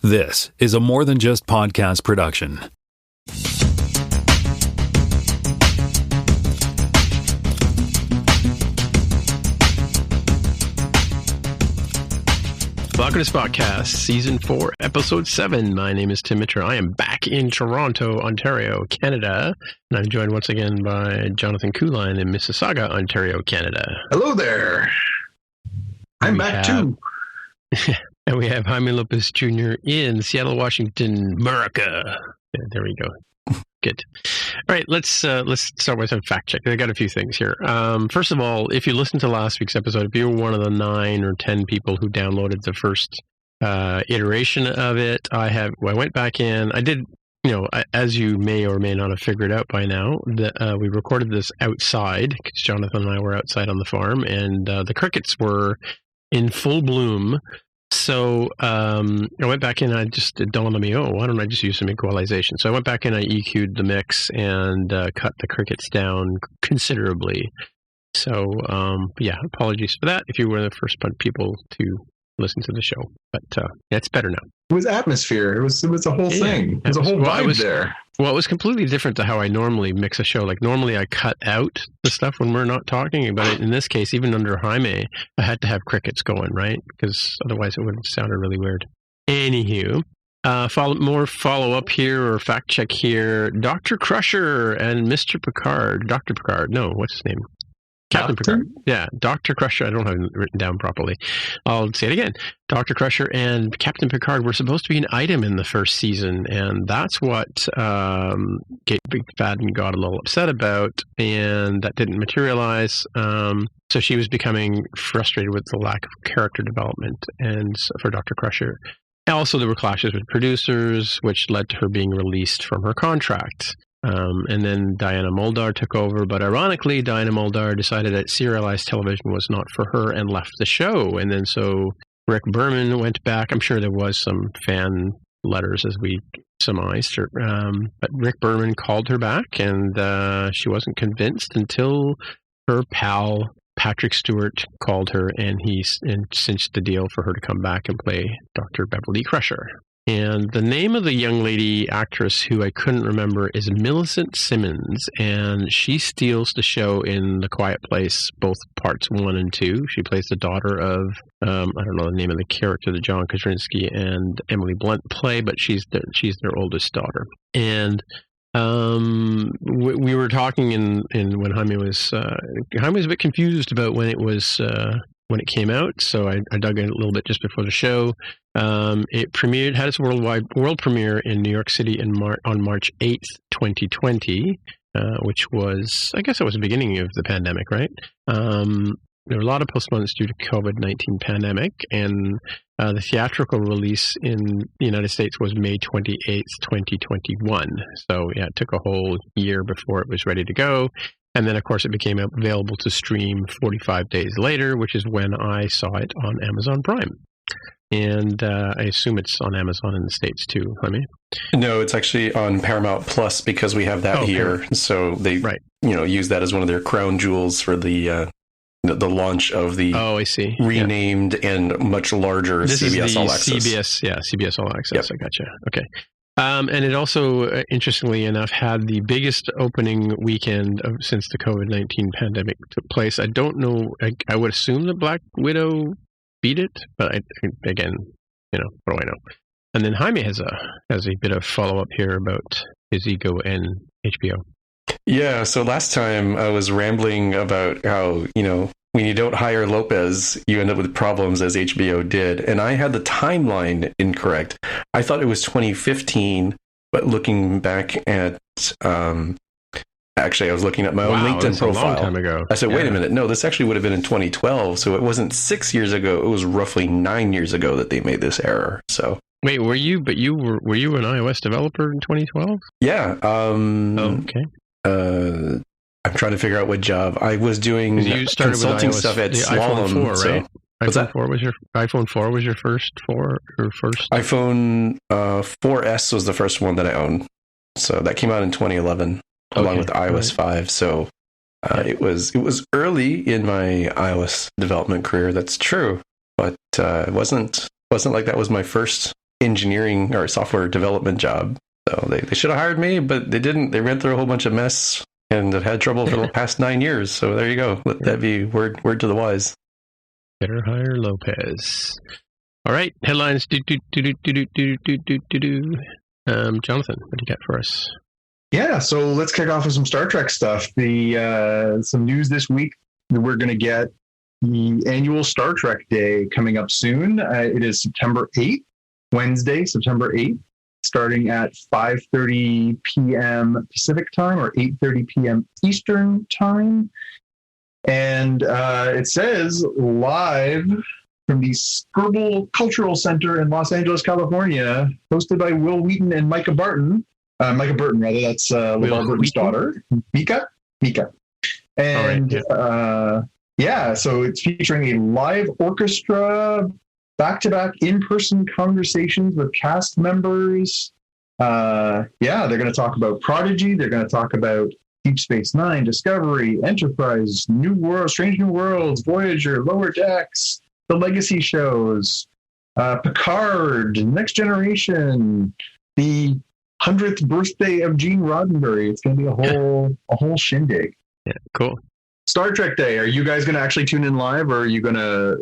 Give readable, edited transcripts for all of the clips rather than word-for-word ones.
This is a More Than Just Podcast production. Welcome to Spotcast, Season 4, Episode 7. My name is Tim Mitchell. I am back in Toronto, Ontario, Canada. And I'm joined once again by Jonathan Kuline in Mississauga, Ontario, Canada. Hello there. I'm back too. And we have Jaime Lopez Jr. in Seattle, Washington, America. Yeah, there we go. Good. All right, let's start with some fact check. I got a few things here. First of all, if you listened to last week's episode, if you were one of the 9 or 10 people who downloaded the first iteration of it, I went back in. I did, as you may or may not have figured out by now, that we recorded this outside because Jonathan and I were outside on the farm, and the crickets were in full bloom. So I went back in, it dawned on me, why don't I just use some equalization? So I went back in, I EQ'd the mix and cut the crickets down considerably. So, apologies for that if you were the first people to listen to the show. But it's better now. It was atmosphere. It was a whole thing. It was a whole vibe there. Well, it was completely different to how I normally mix a show. Like, normally I cut out the stuff when we're not talking. But in this case, even under Jaime, I had to have crickets going, right? Because otherwise it would have sounded really weird. Anywho, follow-up here or fact check here. Dr. Crusher and Mr. Picard. Dr. Picard. No, what's his name? Captain Picard. Yeah, Dr. Crusher. I don't have it written down properly. I'll say it again. Dr. Crusher and Captain Picard were supposed to be an item in the first season, and that's what Kate McFadden got a little upset about, and that didn't materialize. So she was becoming frustrated with the lack of character development and for Dr. Crusher. Also, there were clashes with producers, which led to her being released from her contract. And then Diana Muldaur took over, but ironically, Diana Muldaur decided that serialized television was not for her and left the show. And then so Rick Berman went back. I'm sure there was some fan letters as we surmised, but Rick Berman called her back, and she wasn't convinced until her pal Patrick Stewart called her, and he cinched the deal for her to come back and play Dr. Beverly Crusher. And the name of the young lady actress who I couldn't remember is Millicent Simmons, and she steals the show in The Quiet Place, both parts 1 and 2. She plays the daughter of, I don't know the name of the character that John Krasinski and Emily Blunt play, but she's their oldest daughter. And we were talking in when Jaime was a bit confused about when it came out, so I dug in a little bit just before the show. It had its world premiere in New York City on March 8th, 2020, which was, I guess it was the beginning of the pandemic, right? There were a lot of postponements due to COVID-19 pandemic, and the theatrical release in the United States was May 28th, 2021. So yeah, it took a whole year before it was ready to go. And then, of course, it became available to stream 45 days later, which is when I saw it on Amazon Prime. And I assume it's on Amazon in the States too, Jaime? No, it's actually on Paramount Plus because we have that here. So they, use that as one of their crown jewels for the launch of the renamed and much larger CBS All Access. CBS All Access. Yep. I gotcha. Okay. And it also, interestingly enough, had the biggest opening weekend since the COVID-19 pandemic took place. I don't know. I would assume that Black Widow beat it, but again, what do I know? And then Jaime has a bit of follow-up here about his ego and HBO. Yeah, so last time I was rambling about how, when you don't hire Lopez, you end up with problems, as HBO did. And I had the timeline incorrect. I thought it was 2015, but looking back at, actually, I was looking at my own LinkedIn profile. A long time ago. I said, wait a minute, no, this actually would have been in 2012. So it wasn't 6 years ago. It was roughly 9 years ago that they made this error. So. Wait, were you an iOS developer in 2012? Yeah. Okay. I'm trying to figure out what job. I was doing consulting stuff at Slalom. iPhone 4, right? So, iPhone 4 was your first iPhone 4S was the first one that I owned. So that came out in 2011 along with iOS 5. So it was early in my iOS development career. That's true, but it wasn't like that was my first engineering or software development job. So they should have hired me, but they didn't. They went through a whole bunch of mess and have had trouble for the past 9 years. So there you go. Let that be word to the wise. Better hire Lopez. All right, headlines. Jonathan, what do you got for us? Yeah, so let's kick off with some Star Trek stuff. Some news this week. We're going to get the annual Star Trek Day coming up soon. It is September 8th, Wednesday, September 8th, starting at 5:30 p.m. Pacific time or 8:30 p.m. Eastern time. And it says live from the Scribble Cultural Center in Los Angeles, California, hosted by Will Wheaton and Micah Burton. Micah Burton, rather. That's LeVar Burton's daughter. Mika. And so it's featuring a live orchestra, back-to-back in-person conversations with cast members. They're going to talk about Prodigy. They're going to talk about Deep Space Nine, Discovery, Enterprise, New World, Strange New Worlds, Voyager, Lower Decks, the Legacy shows, Picard, Next Generation, the 100th birthday of Gene Roddenberry. It's going to be a whole shindig. Yeah, cool. Star Trek Day. Are you guys going to actually tune in live, or are you gonna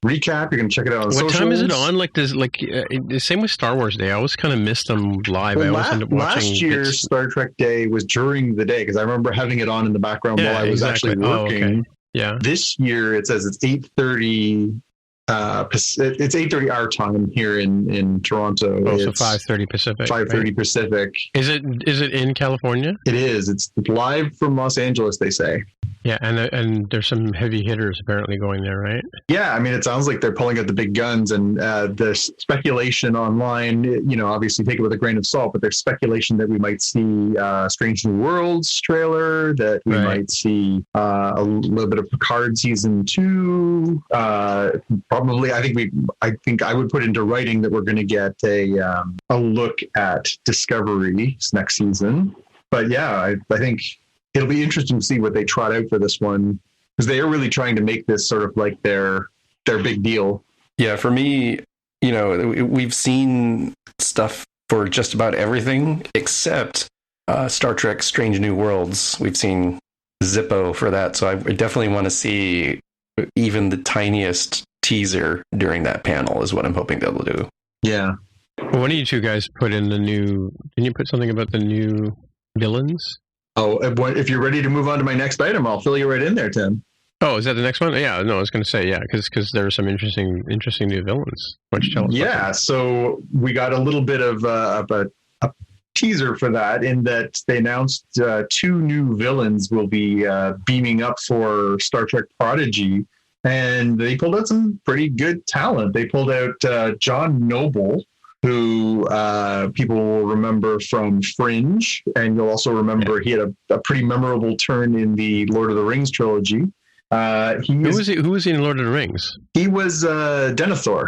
recap? You're going to check it out on socials? What time is it on? The same with Star Wars Day. I always kind of missed them live. Well, I always end up watching. Last year's Star Trek Day was during the day because I remember having it on in the background while I was actually working. Okay. Yeah. This year it says it's 8:30. It's 8:30 our time here in Toronto. Oh, so 5:30 Pacific. 5:30 right? Pacific. Is it in California? It is. It's live from Los Angeles, they say. Yeah, and there's some heavy hitters apparently going there, right? Yeah, I mean, it sounds like they're pulling out the big guns, and the speculation online, obviously take it with a grain of salt, but there's speculation that we might see Strange New Worlds trailer, that we might see a little bit of Picard season 2. Probably, I think I would put into writing that we're going to get a look at Discovery next season. But yeah, I think it'll be interesting to see what they trot out for this one, because they are really trying to make this sort of like their big deal. Yeah, for me, we've seen stuff for just about everything except Star Trek Strange New Worlds. We've seen Zippo for that, so I definitely want to see even the tiniest teaser during that panel is what I'm hoping they'll do. Yeah. Well, one of you two guys put in didn't you put something about the new villains? Oh, if you're ready to move on to my next item, I'll fill you right in there, Tim. Oh, is that the next one? Yeah, no, I was going to say, yeah, because there are some interesting new villains. Why don't you tell us? Yeah, so we got a little bit of a teaser for that, in that they announced 2 new villains will be beaming up for Star Trek Prodigy, and they pulled out some pretty good talent. They pulled out John Noble, who people will remember from Fringe, and you'll also remember he had a pretty memorable turn in the Lord of the Rings trilogy. Who was he in Lord of the Rings? He was Denethor.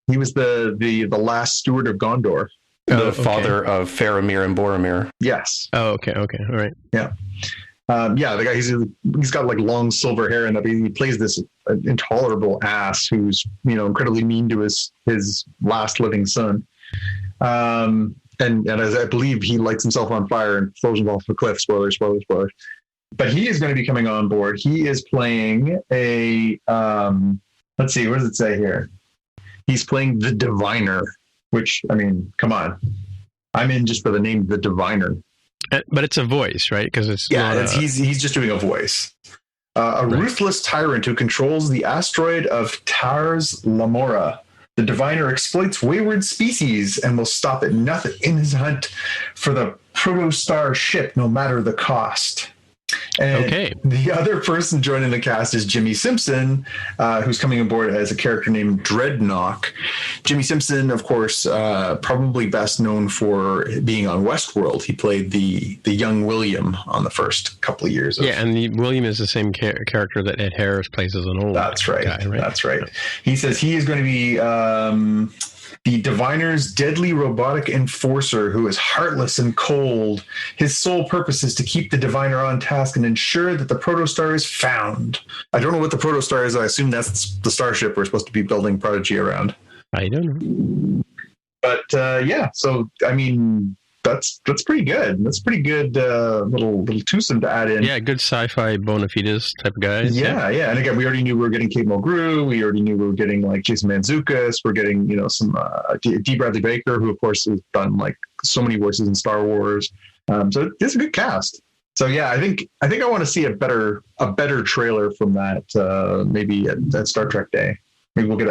He was the last steward of Gondor. The father of Faramir and Boromir. Yes. Oh, okay, all right. Yeah. The guy, he's got like long silver hair, and he plays this intolerable ass who's incredibly mean to his last living son. And as I believe he lights himself on fire and throws him off a cliff. Spoiler. But he is going to be coming on board. He is playing a let's see, what does it say here? He's playing the Diviner, which, I mean, come on, I'm in just for the name, the Diviner. But it's a voice, right? Because it's he's just doing a voice. Ruthless tyrant who controls the asteroid of Tars Lamora. The Diviner exploits wayward species and will stop at nothing in his hunt for the Protostar ship, no matter the cost. And the other person joining the cast is Jimmy Simpson, who's coming aboard as a character named Dreadnought. Jimmy Simpson, of course, probably best known for being on Westworld. He played the young William on the first couple of years. And William is the same character that Ed Harris plays as an old guy, right? That's right. He says he is going to be the Diviner's deadly robotic enforcer who is heartless and cold. His sole purpose is to keep the Diviner on task and ensure that the Protostar is found. I don't know what the Protostar is. I assume that's the starship we're supposed to be building Prodigy around. I don't know. But yeah, so I mean, that's pretty good. That's pretty good little twosome to add in. Yeah, good sci-fi bona fides type of guys. Yeah. And again, we already knew we were getting Kate Mulgrew. We already knew we were getting like Jason Mantzoukas. We're getting some D. Bradley Baker, who of course has done like so many voices in Star Wars. So it's a good cast. So yeah, I think I want to see a better trailer from that maybe at Star Trek Day. Maybe we'll get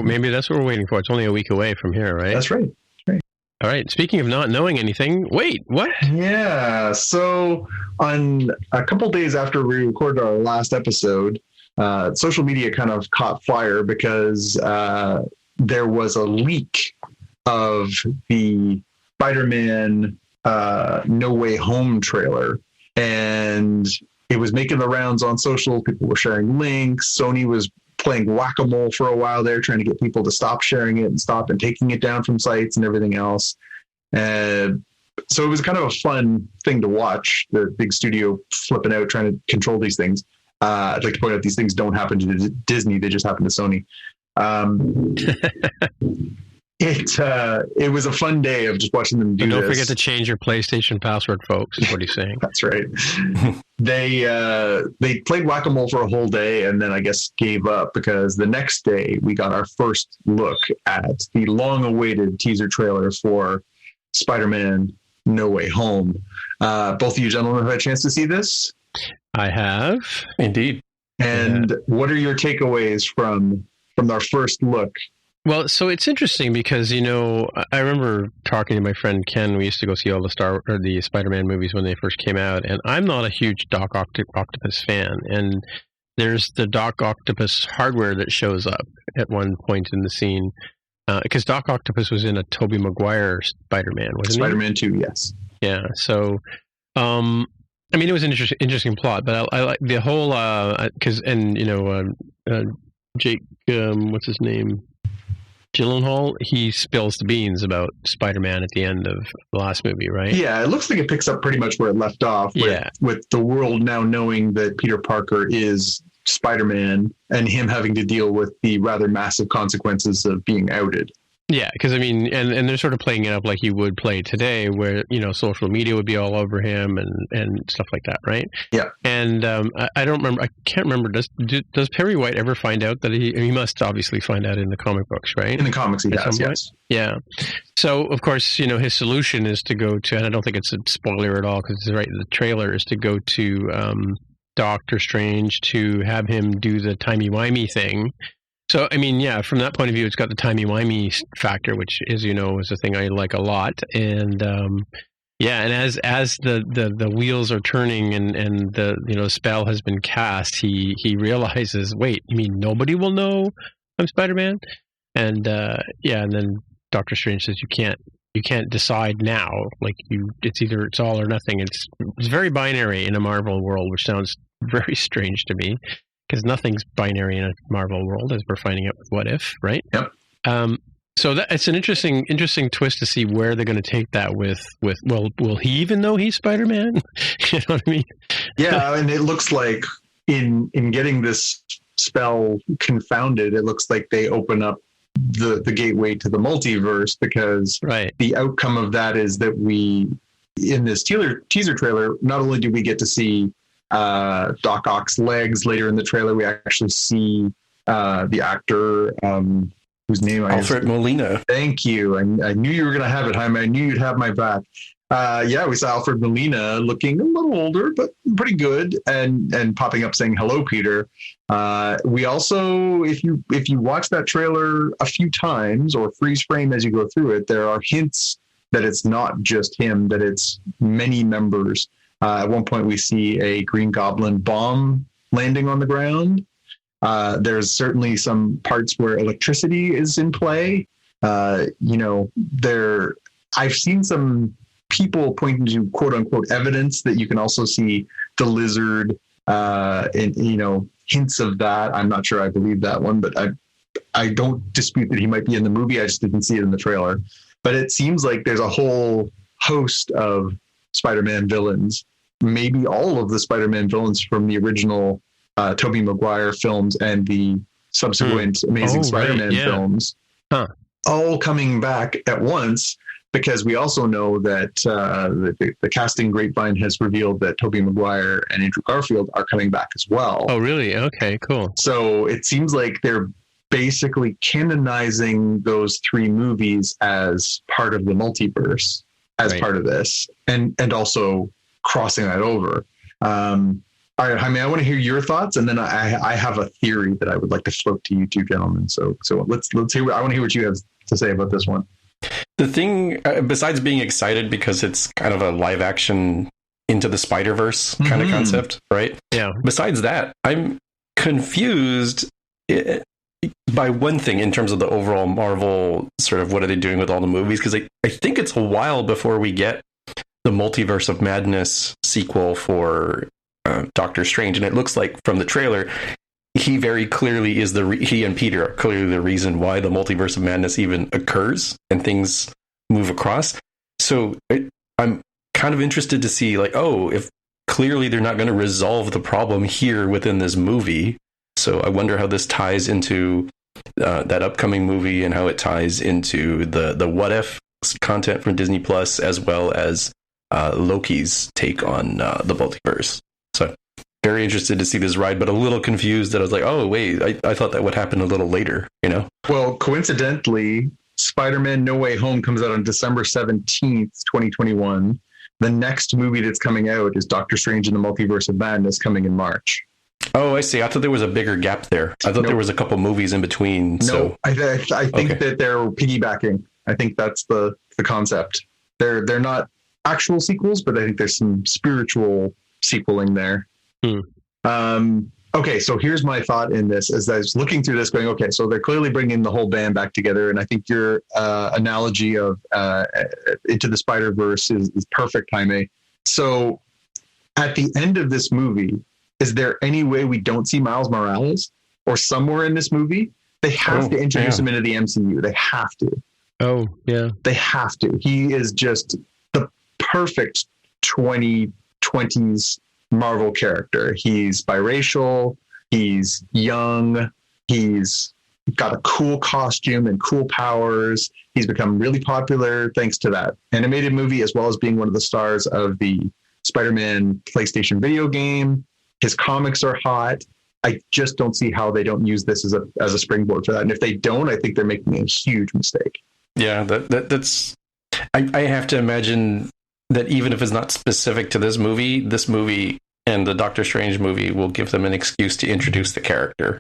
maybe that's what we're waiting for. It's only a week away from here, right? That's right. All right. Speaking of not knowing anything, wait, what? Yeah. So on a couple days after we recorded our last episode, social media kind of caught fire because there was a leak of the Spider-Man No Way Home trailer, and it was making the rounds on social. People were sharing links. Sony was playing whack-a-mole for a while there, trying to get people to stop sharing it and stop and taking it down from sites and everything else. So it was kind of a fun thing to watch, the big studio flipping out, trying to control these things. I'd like to point out these things don't happen to Disney. They just happen to Sony. It was a fun day of just watching them do this. Don't forget to change your PlayStation password, folks, is what he's saying. That's right. They played whack-a-mole for a whole day and then I guess gave up because the next day we got our first look at the long-awaited teaser trailer for Spider-Man No Way Home. Both of you gentlemen have had a chance to see this? I have. Indeed. And what are your takeaways from our first look? Well, so it's interesting because, I remember talking to my friend Ken. We used to go see all the Spider-Man movies when they first came out, and I'm not a huge Doc Octopus fan. And there's the Doc Octopus hardware that shows up at one point in the scene, because Doc Octopus was in a Tobey Maguire Spider-Man, wasn't he? Spider-Man 2, yes. Yeah, so... I mean, it was an interesting plot, but I like the whole Jake, what's his name, Gyllenhaal, he spills the beans about Spider-Man at the end of the last movie, right? Yeah, it looks like it picks up pretty much where it left off. With the world now knowing that Peter Parker is Spider-Man and him having to deal with the rather massive consequences of being outed. Yeah, because I mean, and they're sort of playing it up like you would play today, where social media would be all over him and stuff like that, right? Yeah. And I can't remember. Does Perry White ever find out that he must obviously find out in the comic books, right? In the comics, he does. Yes. Yeah. So of course, his solution is to go to, and I don't think it's a spoiler at all because it's right. The trailer is to go to Doctor Strange to have him do the timey-wimey thing. So, I mean, yeah, from that point of view, it's got the timey-wimey factor, which, as you know, is a thing I like a lot. And, and as the wheels are turning and the spell has been cast, he realizes, wait, you mean nobody will know I'm Spider-Man? And, and then Doctor Strange says, you can't decide now. Like, it's all or nothing. It's very binary in a Marvel world, which sounds very strange to me. Because nothing's binary in a Marvel world, as we're finding out with What If, right? Yep. So it's an interesting twist to see where they're going to take that with. Well, will he even know he's Spider-Man? You know what I mean? Yeah, and it looks like in getting this spell confounded, it looks like they open up the gateway to the multiverse because the outcome of that is that we, in this teaser trailer, not only do we get to see Doc Ock's legs later in the trailer, we actually see the actor whose name Alfred Molina. Thank you. I knew you were going to have it, Jaime. I knew you'd have my back. We saw Alfred Molina looking a little older, but pretty good, and popping up saying hello, Peter. We also, if you watch that trailer a few times or freeze frame as you go through it, there are hints that it's not just him, that it's many members. At one point, we see a Green Goblin bomb landing on the ground. There's certainly some parts where electricity is in play. I've seen some people pointing to quote unquote evidence that you can also see the lizard and hints of that. I'm not sure I believe that one, but I don't dispute that he might be in the movie. I just didn't see it in the trailer. But it seems like there's a whole host of Spider-Man villains, maybe all of the Spider-Man villains from the original Tobey Maguire films and the subsequent Amazing Spider-Man films. all coming back at once, because we also know that the casting grapevine has revealed that Tobey Maguire and Andrew Garfield are coming back as well. Oh, really? Okay, cool. So it seems like they're basically canonizing those three movies as part of the multiverse, as part of this, and also crossing that over. All right, Jaime, I want to hear your thoughts, and then I have a theory that I would like to float to you two gentlemen. So let's hear. I want to hear what you have to say about this one. The thing, besides being excited because it's kind of a live action Into the Spider-Verse kind of concept, right? Yeah. Besides that, I'm confused by one thing in terms of the overall Marvel sort of what are they doing with all the movies, because I think it's a while before we get the Multiverse of Madness sequel for Doctor Strange, and it looks like from the trailer he very clearly is he and Peter are clearly the reason why the Multiverse of Madness even occurs and things move across. So I'm kind of interested to see, like, oh, if clearly they're not going to resolve the problem here within this movie. So I wonder how this ties into that upcoming movie and how it ties into the What If content from Disney Plus, as well as Loki's take on the multiverse. So very interested to see this ride, but a little confused that I was like, oh, wait, I thought that would happen a little later, you know? Well, coincidentally, Spider-Man No Way Home comes out on December 17th, 2021. The next movie that's coming out is Doctor Strange in the Multiverse of Madness, coming in March. Oh, I see. I thought there was a bigger gap there. I thought there was a couple movies in between. No, I think that they're piggybacking. I think that's the concept. They're not actual sequels, but I think there's some spiritual sequeling there. Okay, so here's my thought in this. As I was looking through this, going, okay, so they're clearly bringing the whole band back together, and I think your analogy of Into the Spider-Verse is perfect, Jaime. So at the end of this movie, is there any way we don't see Miles Morales or somewhere in this movie? They have to introduce him into the MCU. They have to. Oh, yeah. They have to. He is just the perfect 2020s Marvel character. He's biracial. He's young. He's got a cool costume and cool powers. He's become really popular thanks to that animated movie, as well as being one of the stars of the Spider-Man PlayStation video game. His comics are hot. I just don't see how they don't use this as a springboard for that. And if they don't, I think they're making a huge mistake. Yeah, that's. I have to imagine that even if it's not specific to this movie and the Doctor Strange movie will give them an excuse to introduce the character.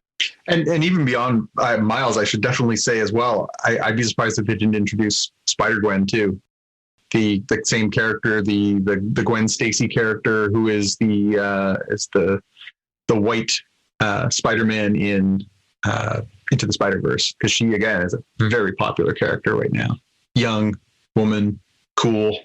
And even beyond Miles, I should definitely say as well, I'd be surprised if they didn't introduce Spider-Gwen too. The same character, the Gwen Stacy character, who is the white Spider-Man in Into the Spider-Verse, because she again is a very popular character right now. Young woman, cool.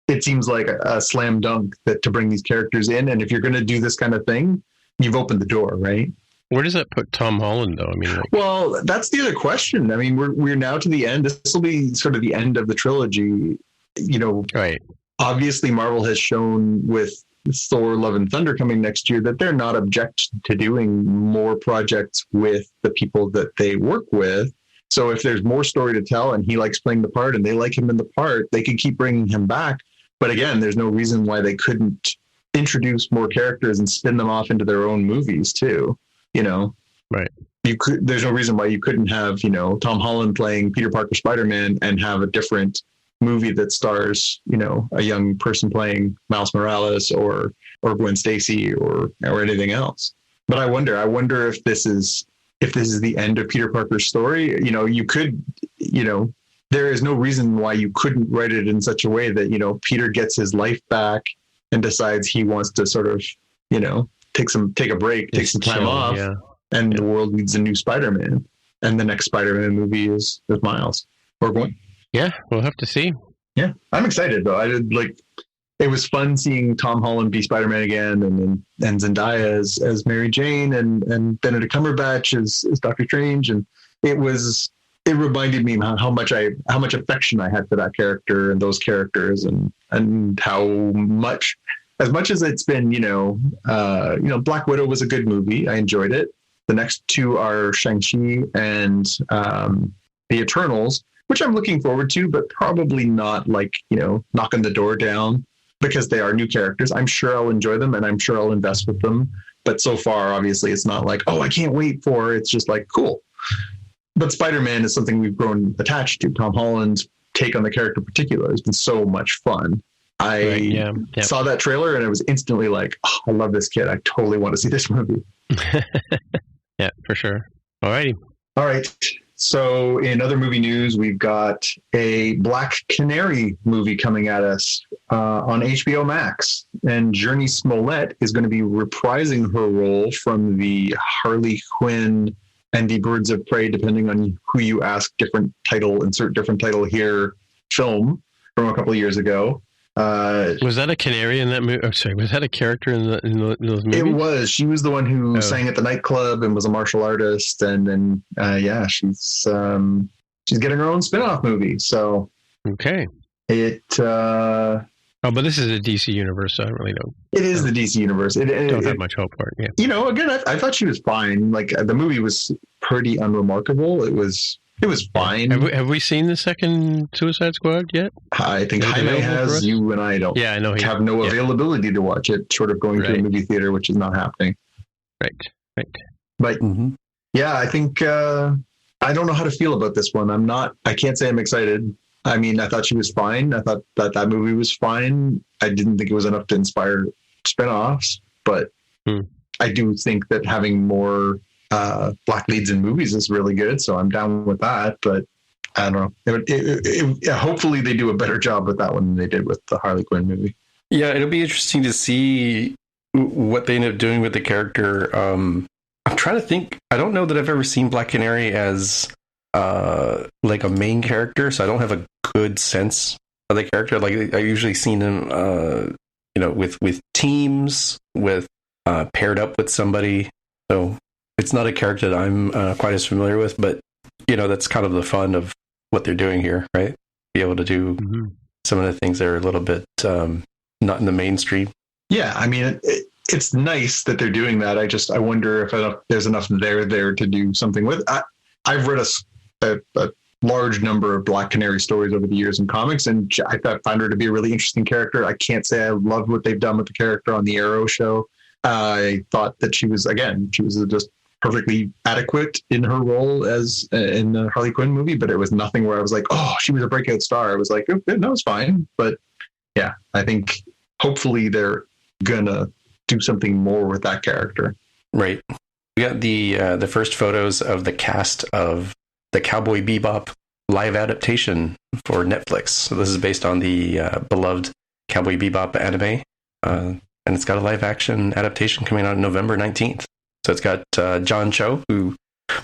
It seems like a slam dunk to bring these characters in, and if you're going to do this kind of thing, you've opened the door, right? Where does that put Tom Holland, though? I mean, well, that's the other question. I mean, we're now to the end. This will be sort of the end of the trilogy. You know, right. Obviously, Marvel has shown with Thor: Love and Thunder coming next year that they're not object to doing more projects with the people that they work with. So if there's more story to tell and he likes playing the part and they like him in the part, they can keep bringing him back. But again, there's no reason why they couldn't introduce more characters and spin them off into their own movies too. You know, right? There's no reason why you couldn't have, you know, Tom Holland playing Peter Parker Spider-Man and have a different movie that stars, you know, a young person playing Miles Morales or Gwen Stacy or anything else. But I wonder if this is the end of Peter Parker's story. You know, there is no reason why you couldn't write it in such a way that, you know, Peter gets his life back and decides he wants to sort of, you know, take a break, take some time off, and the world needs a new Spider-Man. And the next Spider-Man movie is with Miles or Gwen. Yeah, we'll have to see. Yeah, I'm excited though. It was fun seeing Tom Holland be Spider-Man again, and Zendaya as Mary Jane, and Benedict Cumberbatch as Doctor Strange, and it reminded me how much affection I had for that character and those characters, and how much, as much as it's been, Black Widow was a good movie. I enjoyed it. The next two are Shang-Chi and the Eternals, which I'm looking forward to, but probably not like, knocking the door down because they are new characters. I'm sure I'll enjoy them and I'm sure I'll invest with them. But so far, obviously, it's not like, oh, I can't wait for it. It's just like, cool. But Spider-Man is something we've grown attached to. Tom Holland's take on the character in particular has been so much fun. I saw that trailer and I was instantly like, oh, I love this kid. I totally want to see this movie. Yeah, for sure. All righty. All right. So in other movie news, we've got a Black Canary movie coming at us on HBO Max. And Journey Smollett is going to be reprising her role from the Harley Quinn and the Birds of Prey, depending on who you ask, insert different title here, film from a couple of years ago. Was that a canary in that movie? Oh, sorry, was that a character in those movies? It was. She was the one who sang at the nightclub and was a martial artist, and then she's getting her own spin-off movie. So okay, but this is a DC universe, so I don't really know. It is the DC universe. Don't have much hope for it. Yeah. Again, I thought she was fine. Like the movie was pretty unremarkable. It was fine. Have we seen the second Suicide Squad yet? I think Jaime has. You and I don't. Yeah, I know. Have no availability to watch it. Short of going to a movie theater, which is not happening. Right. But yeah, I think I don't know how to feel about this one. I can't say I'm excited. I mean, I thought she was fine. I thought that movie was fine. I didn't think it was enough to inspire spinoffs, but I do think that having more black leads in movies is really good. So I'm down with that, but I don't know. Hopefully they do a better job with that one than they did with the Harley Quinn movie. Yeah, it'll be interesting to see what they end up doing with the character. I'm trying to think. I don't know that I've ever seen Black Canary as like a main character, so I don't have a good sense of the character. Like I usually seen him, with teams, with paired up with somebody. So it's not a character that I'm quite as familiar with, but that's kind of the fun of what they're doing here, right? Be able to do some of the things that are a little bit not in the mainstream. Yeah, I mean, it's nice that they're doing that. I wonder if there's enough there to do something with. I've read a large number of Black Canary stories over the years in comics, and I found her to be a really interesting character. I can't say I loved what they've done with the character on the Arrow show. I thought that she was just perfectly adequate in her role as in the Harley Quinn movie, but it was nothing where I was like, oh, she was a breakout star. I was like, oh, no, it's fine. But yeah, I think hopefully they're gonna do something more with that character. Right. We got the first photos of the cast of the Cowboy Bebop live adaptation for Netflix. So this is based on the beloved Cowboy Bebop anime, and it's got a live action adaptation coming out on November 19th. So it's got John Cho, who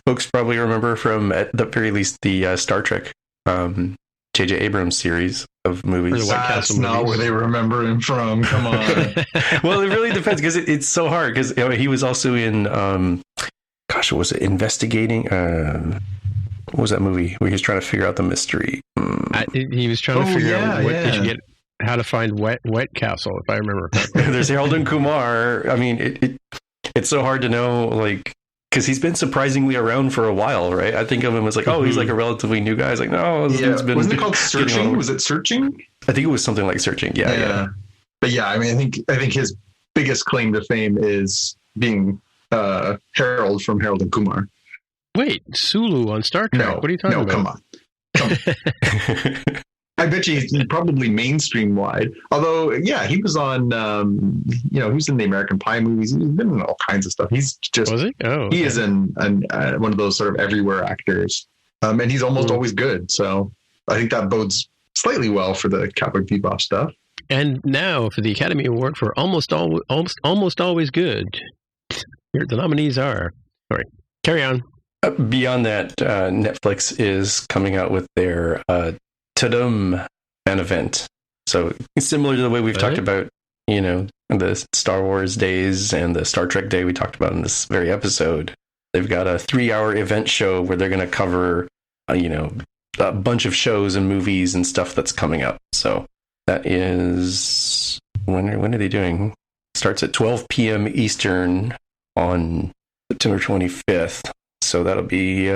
folks probably remember from, at the very least, the Star Trek J.J. Abrams series of movies. That's not where they remember him from. Come on. Well, it really depends, because it's so hard, because he was also in, what was it, Investigating? What was that movie where he was trying to figure out the mystery? He was trying to figure out what did you get, how to find Wet Castle, if I remember correctly. There's Harold and Kumar. I mean, it's so hard to know, like, because he's been surprisingly around for a while, right? I think of him as like, oh, he's like a relatively new guy. It's like, no, it's been. Wasn't it called Searching? Was it Searching? I think it was something like Searching. Yeah. But yeah, I mean, I think his biggest claim to fame is being Harold from Harold and Kumar. Wait, Sulu on Star Trek? No, what are you talking about? Come on. I bet you he's probably mainstream wide. Although, yeah, he was on, he was in the American Pie movies. He's been in all kinds of stuff. He's just, was he? Oh, okay. He is one of those sort of everywhere actors. And he's almost always good. So I think that bodes slightly well for the Cowboy Bebop stuff. And now for the Academy Award for almost always good. Here the nominees are. Sorry, carry on. Beyond that, Netflix is coming out with their Tudum an event. So similar to the way we've talked about, the Star Wars days and the Star Trek day we talked about in this very episode. They've got a 3-hour event show where they're going to cover, a bunch of shows and movies and stuff that's coming up. So that is, when are they doing? Starts at 12 p.m. Eastern on September 25th. So that'll be,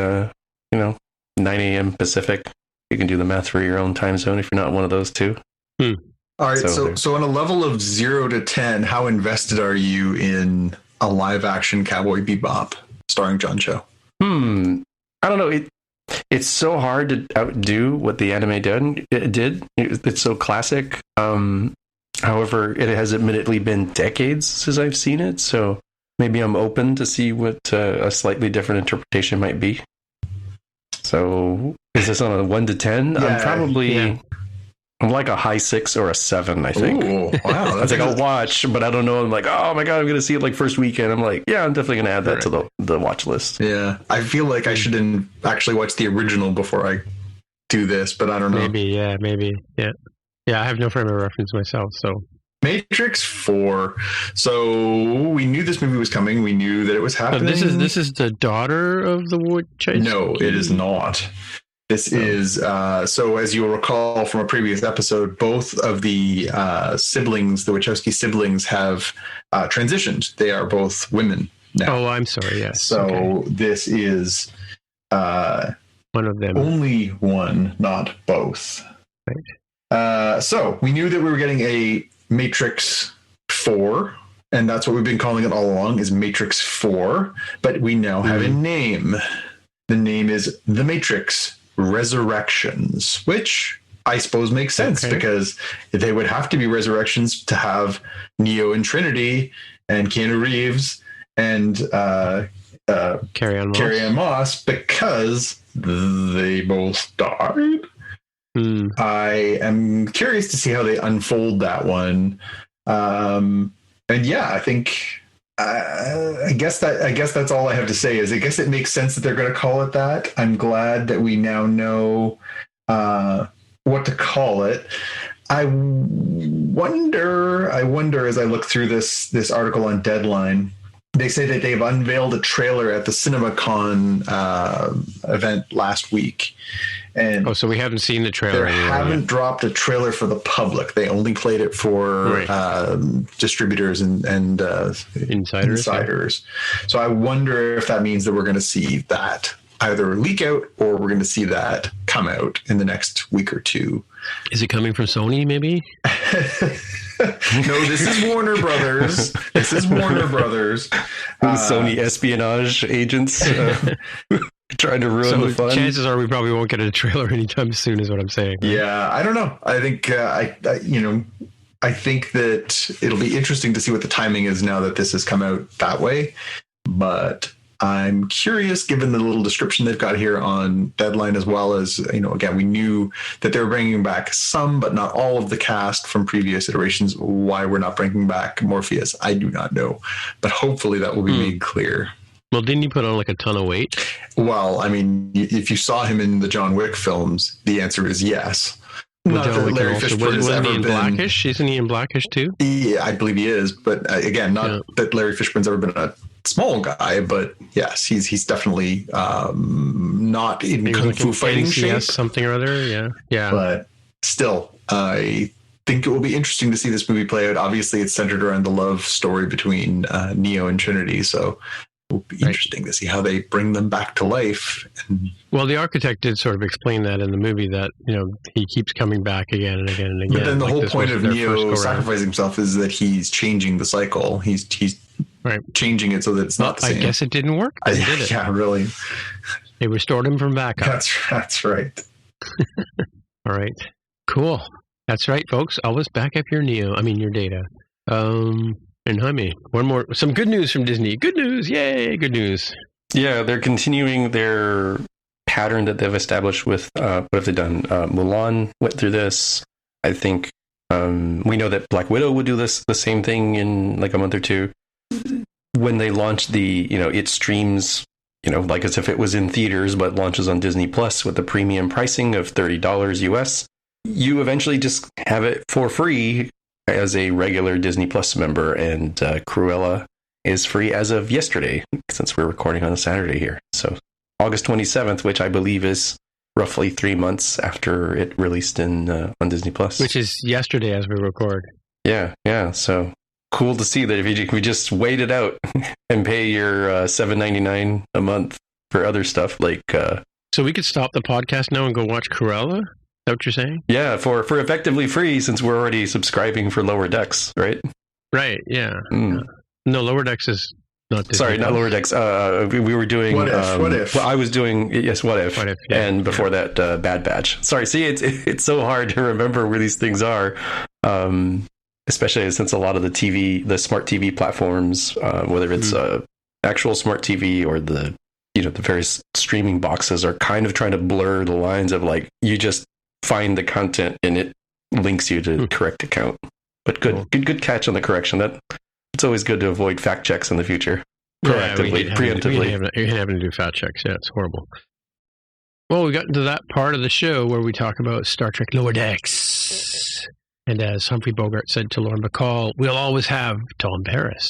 9 a.m. Pacific. You can do the math for your own time zone if you're not one of those two. All right. So on a level of 0 to 10, how invested are you in a live action Cowboy Bebop starring John Cho? I don't know. It's so hard to outdo what the anime did. It's so classic. However, it has admittedly been decades since I've seen it, so maybe I'm open to see what a slightly different interpretation might be. So, is this on a 1 to 10? Yeah, I'm like a high 6 or a 7, I think. Ooh, wow. That's like I'll watch, but I don't know. I'm like, oh my God, I'm going to see it like first weekend. I'm like, yeah, I'm definitely going to add that to the watch list. Yeah. I feel like I should actually watch the original before I do this, but I don't know. Maybe. Yeah, I have no frame of reference myself, so. Matrix 4. So we knew this movie was coming. We knew that it was happening. This is the daughter of the Wachowski? No, it is not. This is, so as you'll recall from a previous episode, both of the siblings, the Wachowski siblings, have transitioned. They are both women now. Oh, I'm sorry, yes. So This is one of them. Only one, not both. Right. So we knew that we were getting a Matrix 4, and that's what we've been calling it all along, is Matrix 4, but we now have a name. The name is The Matrix Resurrections, which I suppose makes sense because they would have to be resurrections to have Neo and Trinity and Keanu Reeves and Carrie-Anne Moss because they both died. I am curious to see how they unfold that one. And yeah, I think I guess that's all I have to say. Is I guess it makes sense that they're going to call it that. I'm glad that we now know what to call it. I wonder as I look through this article on Deadline, they say that they've unveiled a trailer at the CinemaCon event last week. And so we haven't seen the trailer. They haven't dropped a trailer for the public. They only played it for distributors and insiders. So I wonder if that means that we're going to see that either leak out or we're going to see that come out in the next week or two. Is it coming from Sony, maybe? No, this is Warner Brothers. Sony espionage agents trying to ruin the fun. Chances are we probably won't get a trailer anytime soon, is what I'm saying. Right? Yeah, I don't know. I think I think that it'll be interesting to see what the timing is now that this has come out that way. But I'm curious, given the little description they've got here on Deadline, as well as, again, we knew that they were bringing back some, but not all of the cast from previous iterations. Why we're not bringing back Morpheus, I do not know. But hopefully that will be made clear. Well, didn't you put on like a ton of weight? Well, I mean, if you saw him in the John Wick films, the answer is yes. Not that Larry Fishburne has ever been. Blackish? Isn't he in Blackish too? Yeah, I believe he is. But again, not that Larry Fishburne's ever been a small guy, but yes, he's definitely not in kung fu fighting shape, something or other. Yeah. But still, I think it will be interesting to see this movie play out. Obviously, it's centered around the love story between Neo and Trinity, so it will be interesting to see how they bring them back to life. Well, the architect did sort of explain that in the movie, that he keeps coming back again and again and again. But then the whole point of Neo sacrificing himself is that he's changing the cycle. He's changing it so that it's not the same. I guess it didn't work. Did it? Yeah, really. They restored him from backup. That's right. All right. Cool. That's right, folks. Always back up your data. And Jaime, some good news from Disney. Good news. Yay. Good news. Yeah, they're continuing their pattern that they've established with, what have they done? Mulan went through this. I think we know that Black Widow would do the same thing in like a month or two. When they launched it streams, like as if it was in theaters, but launches on Disney Plus with the premium pricing of $30 US. You eventually just have it for free as a regular Disney Plus member, and Cruella is free as of yesterday, since we're recording on a Saturday here. So August 27th, which I believe is roughly 3 months after it released on Disney Plus. Which is yesterday as we record. Yeah. So cool to see that if we just wait it out and pay your $7.99 a month for other stuff like So we could stop the podcast now and go watch Cruella? Is that what you're saying? Yeah, for effectively free, since we're already subscribing for Lower Decks, right? Right, yeah. No, Lower Decks is not Disney. Sorry, not Lower Decks. We were doing... What If? Well, I was doing... Yes, What If. What If, yeah. And before that, Bad Batch. Sorry, see, it's so hard to remember where these things are. Especially since a lot of the smart TV platforms, whether it's actual smart TV or the various streaming boxes, are kind of trying to blur the lines of like, you just find the content and it links you to the correct account. But good catch on the correction. It's always good to avoid fact checks in the future. Proactively, preemptively. We hate having to do fact checks. Yeah, it's horrible. Well, we got into that part of the show where we talk about Star Trek Lower Decks. And as Humphrey Bogart said to Lauren Bacall, we'll always have Tom Paris,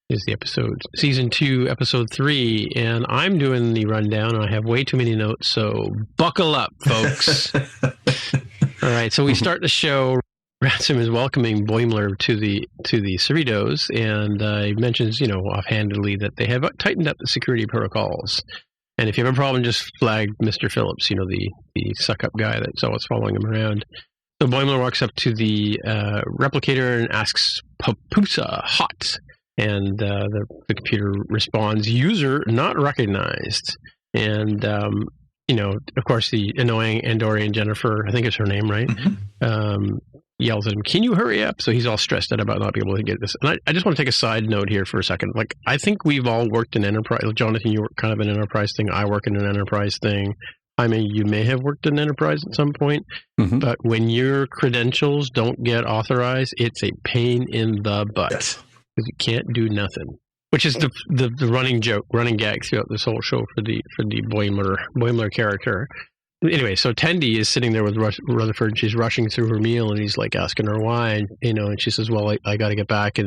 is the episode. Season 2, episode 3. And I'm doing the rundown, and I have way too many notes, so buckle up, folks. All right, so we start the show. Ransom is welcoming Boimler to the Cerritos, and he mentions, offhandedly that they have tightened up the security protocols. And if you have a problem, just flag Mr. Phillips, the suck-up guy that's always following him around. So Boimler walks up to the replicator and asks, Papusa, hot? And the computer responds, user not recognized. And, of course, the annoying Andorian Jennifer, I think it's her name, right? Yells at him, can you hurry up? So he's all stressed out about not being able to get this. And I just want to take a side note here for a second. Like, I think we've all worked in enterprise. Jonathan, you work kind of an enterprise thing. I work in an enterprise thing. I mean, you may have worked in enterprise at some point, but when your credentials don't get authorized, it's a pain in the butt. Yes. Because you can't do nothing. Which is the running joke, running gag throughout this whole show for the Boimler character. Anyway, so Tendi is sitting there with Rutherford, and she's rushing through her meal, and he's like asking her why, and she says, well, I got to get back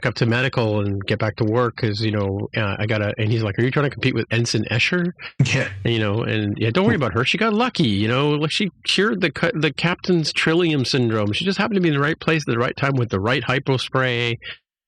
up to medical and get back to work because, I got to, and he's like, are you trying to compete with Ensign Escher? Yeah. And don't worry about her. She got lucky, like she cured the captain's Trillium syndrome. She just happened to be in the right place at the right time with the right hypo spray.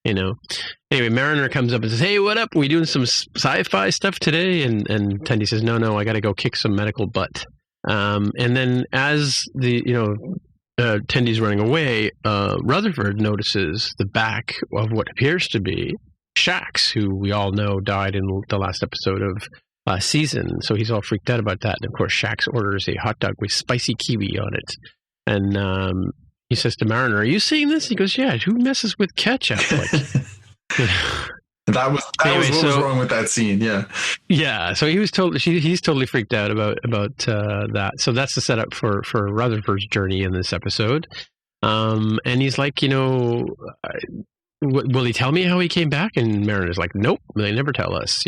Anyway, Mariner comes up and says, hey, what up? We doing some sci-fi stuff today? And Tendi says, no, I got to go kick some medical butt. And then as Tendi's running away, Rutherford notices the back of what appears to be Shax, who we all know died in the last episode of last season. So he's all freaked out about that. And of course, Shax orders a hot dog with spicy kiwi on it. And he says to Mariner, are you seeing this? He goes, yeah, who messes with ketchup? That was what was wrong with that scene. Yeah. Yeah. So he's totally freaked out about that. So that's the setup for Rutherford's journey in this episode. And he's like, will he tell me how he came back? And Mariner's like, nope, they never tell us,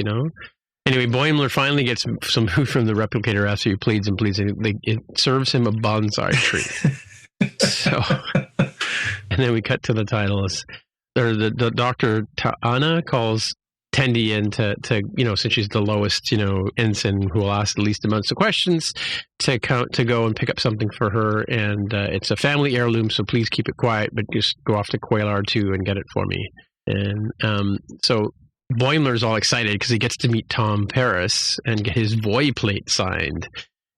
Anyway, Boimler finally gets some food from the replicator after he pleads, and it serves him a bonsai tree. So, and then we cut to the titles. The Dr. Anna calls Tendi in to since she's the lowest, ensign who will ask the least amounts of questions, to go and pick up something for her. And it's a family heirloom, so please keep it quiet, but just go off to Quailar 2 and get it for me. And so Boimler's all excited because he gets to meet Tom Paris and get his Voy plate signed.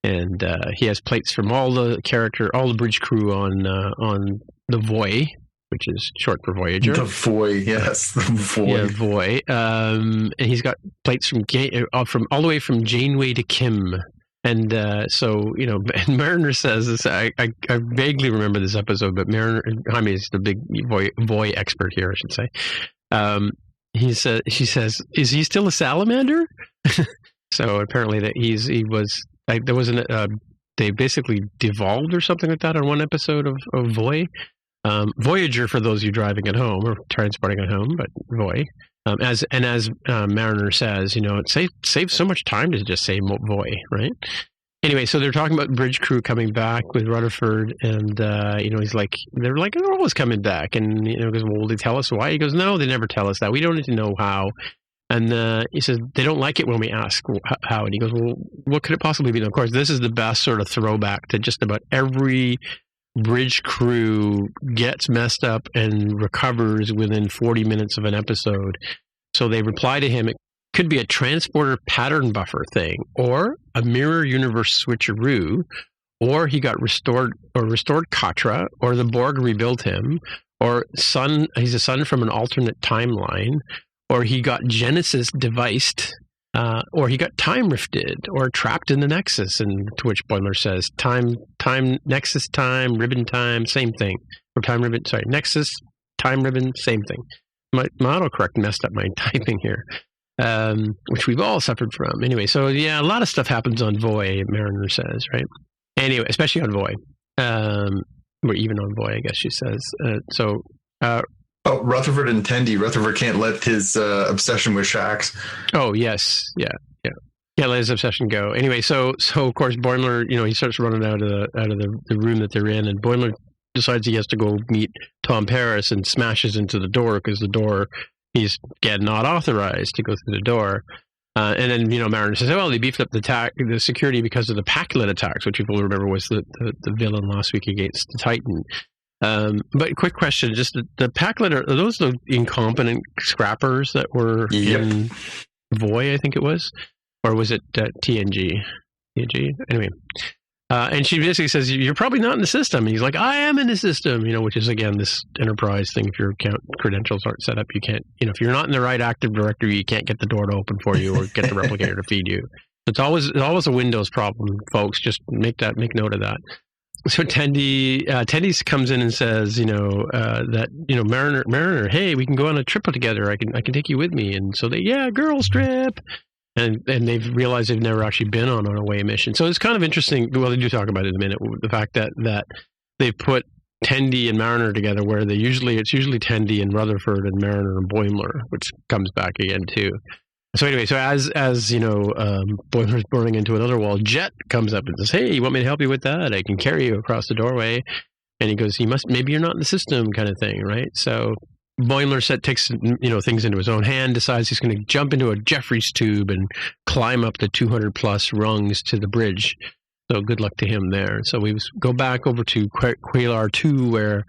And he has plates from all the bridge crew on the Voy, which is short for Voyager. The Voy, yes, the Voy. Yeah, Voy. And he's got plates from all the way from Janeway to Kim. And so, and Mariner says this, I vaguely remember this episode, but Jaime is the big Voy expert here, I should say. She says, is he still a salamander? So apparently that he was... there was they basically devolved or something like that on one episode of Voy. Voyager, for those of you driving at home or transporting at home, but Voy. As Mariner says, it saves so much time to just say Voy, right? Anyway, so they're talking about bridge crew coming back with Rutherford, and he's like, they're always coming back, and goes, well, will they tell us why? He goes, no, they never tell us that. We don't need to know how. And he says, they don't like it when we ask how. And he goes, well, what could it possibly be? And of course, this is the best sort of throwback to just about every bridge crew gets messed up and recovers within 40 minutes of an episode. So they reply to him, it could be a transporter pattern buffer thing, or a mirror universe switcheroo, or he got restored Katra, or the Borg rebuilt him, or he's a son from an alternate timeline, or he got Genesis deviced, or he got time rifted, or trapped in the Nexus. And to which Boimler says, time, Nexus time, ribbon time, same thing. Or time ribbon, sorry, Nexus, time ribbon, same thing. My autocorrect messed up my typing here, which we've all suffered from. Anyway, so yeah, a lot of stuff happens on Voy, Mariner says, right? Anyway, especially on Voy. Or even on Voy, I guess she says. Rutherford and Tendi. Rutherford can't let his obsession with Shax. Oh, yes. Yeah. Can't let his obsession go. Anyway, so of course, Boimler, he starts running out of the room that they're in, and Boimler decides he has to go meet Tom Paris and smashes into the door because the door, he's not authorized to go through the door. And then, Mariner says, well, they beefed up the security because of the Packlet attacks, which people remember was the villain last week against the Titan. But quick question, just the Packlet, are those the incompetent scrappers that were in Voy, I think it was? Or was it TNG? TNG? Anyway. And she basically says, you're probably not in the system. And he's like, I am in the system, which is, again, this Enterprise thing. If your account credentials aren't set up, you can't, if you're not in the right Active Directory, you can't get the door to open for you or get the replicator to feed you. It's always a Windows problem, folks. Just make note of that. So Tendi comes in and says, that, Mariner, hey, we can go on a trip together. I can take you with me. And so girls trip. And they've realized they've never actually been on an away mission. So it's kind of interesting. Well, they do talk about it in a minute. The fact that they've put Tendi and Mariner together, where it's usually Tendi and Rutherford and Mariner and Boimler, which comes back again too. So anyway, as Boimler's burning into another wall, Jet comes up and says, "Hey, you want me to help you with that? I can carry you across the doorway." And he goes, maybe you're not in the system," kind of thing, right? So Boimler takes things into his own hand, decides he's going to jump into a Jeffries tube and climb up the 200 plus rungs to the bridge. So good luck to him there. So we go back over to Quelar 2, where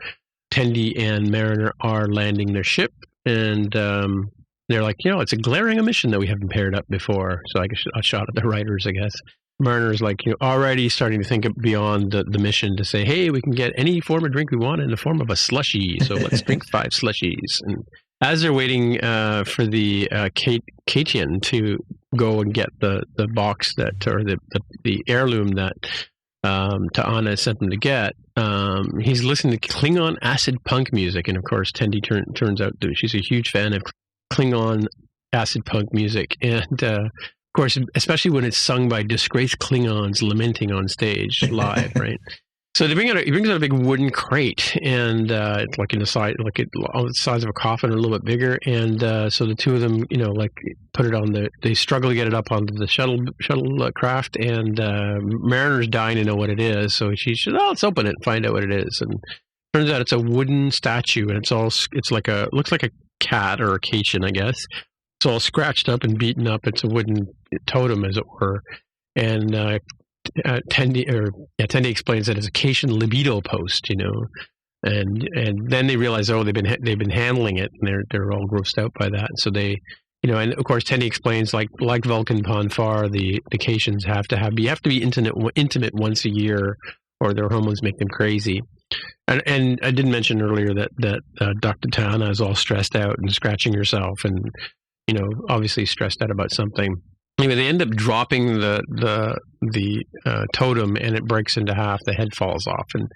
Tendi and Mariner are landing their ship, and they're like, it's a glaring omission that we haven't paired up before. So I guess a shot at the writers, I guess. Mariner's like, already starting to think beyond the mission to say, hey, we can get any form of drink we want in the form of a slushie. So let's drink 5 slushies. And as they're waiting for the Katian to go and get the box or the heirloom that Ta'ana sent them to get, he's listening to Klingon acid punk music. And of course, Tendi turns out that she's a huge fan of Klingon acid punk music. And of course, especially when it's sung by disgraced Klingons lamenting on stage live, right? So he brings out a big wooden crate, and it's like on the size of a coffin, or a little bit bigger. And so the two of them, put it on they struggle to get it up onto the shuttle craft, and Mariner's dying to know what it is. So she says, let's open it and find out what it is. And turns out it's a wooden statue, and looks like a cat or a Cation, I guess. It's all scratched up and beaten up. It's a wooden totem, as it were. And Tendi explains that it's a Cation libido post, and then they realize, they've been handling it, and they're all grossed out by that. So they, and of course Tendi explains, like Vulcan Ponfar, the Cations have to be intimate once a year, or their hormones make them crazy. And I did mention earlier that Dr. Ta'ana is all stressed out and scratching herself, and obviously stressed out about something. Anyway, they end up dropping the totem, and it breaks into half. The head falls off, and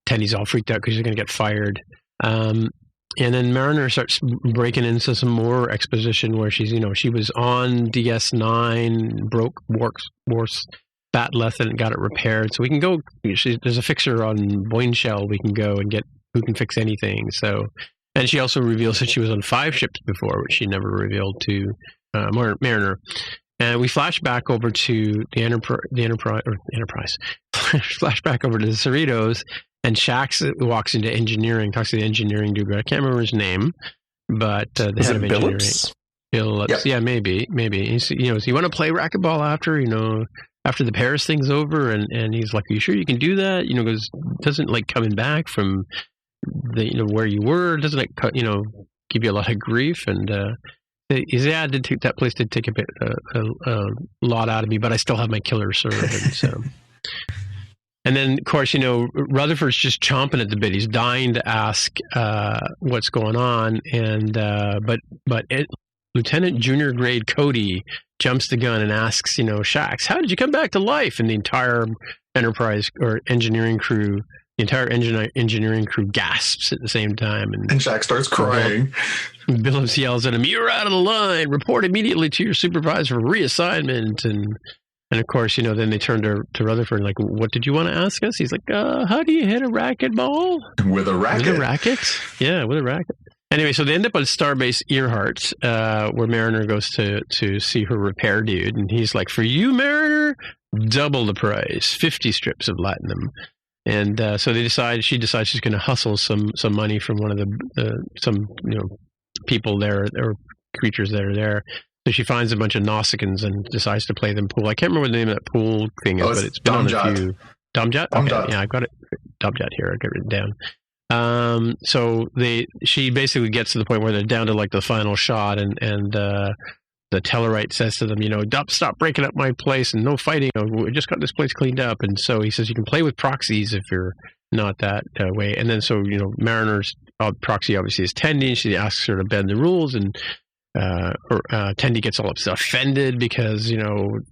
Tendi's all freaked out because she's going to get fired. And then Mariner starts breaking into some more exposition where she's, she was on DS9, broke Worf's Batleth, and got it repaired. So we can go. There's a fixer on Boinshell. We can go and get who can fix anything. So. And she also reveals that she was on 5 ships before, which she never revealed to Mariner. And we flash back over to the Enterprise. Flash back over to the Cerritos, and Shax walks into engineering, talks to the engineering dude. I can't remember his name, but the head of engineering. Billups? Yep. Yeah, maybe. He's, so you want to play racquetball after the Paris thing's over? And he's like, are you sure you can do that? Because doesn't coming back from where you were, doesn't it give you a lot of grief? And that place did take a lot out of me, but I still have my killer serve, and so. And then, of course, Rutherford's just chomping at the bit. He's dying to ask what's going on, and but Lieutenant Junior Grade Cody jumps the gun and asks, Shax, how did you come back to life? And the entire Enterprise or engineering crew, engineering crew gasps at the same time, and Shax starts crying. Billups yells at him, "You're out of the line. Report immediately to your supervisor for reassignment." And of course, then they turn to Rutherford, like, what did you want to ask us? He's like, how do you hit a racquetball? With a racket. With a racket? Yeah, with a racket. Anyway, so they end up at Starbase Earhart, where Mariner goes to see her repair dude. And he's like, for you, Mariner, double the price, 50 strips of latinum. And so she decides she's going to hustle some money from one of some people there, or creatures that are there. So she finds a bunch of Nausicaans and decides to play them pool. I can't remember what the name of that pool thing is, but it's been on a few. Domjot? Okay, yeah, I've got it. Domjot here. I've got it written down. So she basically gets to the point where they're down to like the final shot, and the Tellarite says to them, stop breaking up my place and no fighting. We just got this place cleaned up. And so he says you can play with proxies if you're not that way. And then so Mariner's proxy obviously is Tendi. She asks her to bend the rules, and Tendi gets all offended because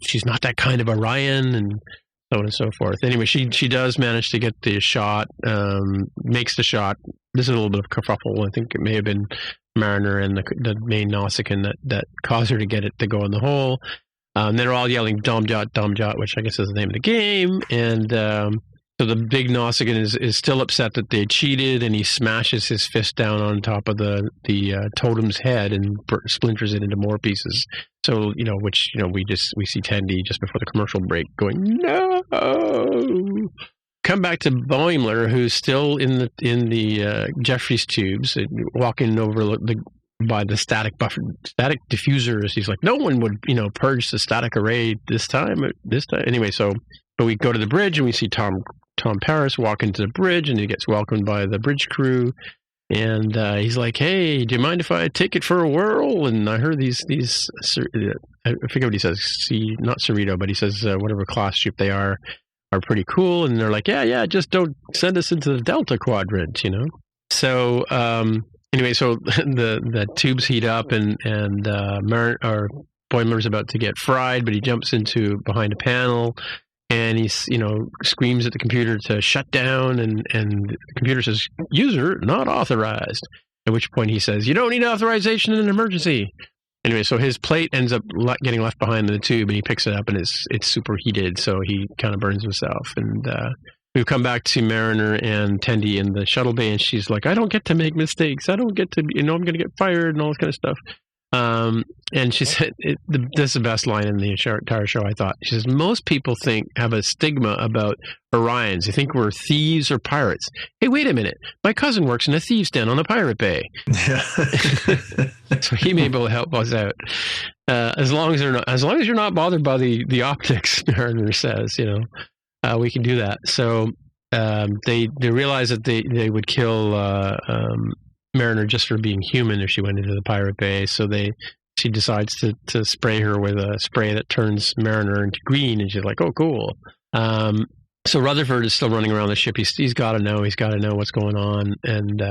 she's not that kind of Orion, and so on and so forth. Anyway, she does manage to get the shot, makes the shot. There's a little bit of kerfuffle. I think it may have been Mariner and the main Nausicaan that caused her to get it to go in the hole. They're all yelling Domjot, which I guess is the name of the game, and so the big Nausicaan is still upset that they cheated, and he smashes his fist down on top of the totem's head and splinters it into more pieces. So which we see Tendi just before the commercial break going no. Come back to Boimler, who's still in the Jeffries tubes, walking over by the static diffusers. He's like, no one would purge the static array this time. Anyway, but we go to the bridge and we see Tom Paris walk into the bridge, and he gets welcomed by the bridge crew, and he's like, hey, do you mind if I take it for a whirl? And I heard these I forget what he says, not Cerrito, but he says whatever class ship they are pretty cool. And they're like, yeah, just don't send us into the Delta Quadrant, So anyway, so the tubes heat up, and Boimler's about to get fried, but he jumps behind a panel, and he screams at the computer to shut down, and the computer says, user not authorized, at which point he says, you don't need authorization in an emergency. Anyway, so his plate ends up getting left behind in the tube, and he picks it up, and it's superheated, so he kind of burns himself. And we've come back to Mariner and Tendi in the shuttle bay, and she's like, I don't get to make mistakes. I don't get to, I'm going to get fired and all this kind of stuff. And she said, this is the best line in the entire show, I thought. She says, most people have a stigma about Orions. They think we're thieves or pirates. Hey, wait a minute. My cousin works in a thieves' den on the pirate bay. Yeah. So he may be able to help us out. As long as you're not bothered by the optics, Mariner says, we can do that. So they realize that they would kill Mariner just for being human if she went into the pirate bay. So she decides to spray her with a spray that turns Mariner into green, and she's like, oh, cool. So Rutherford is still running around the ship. He's got to know what's going on. And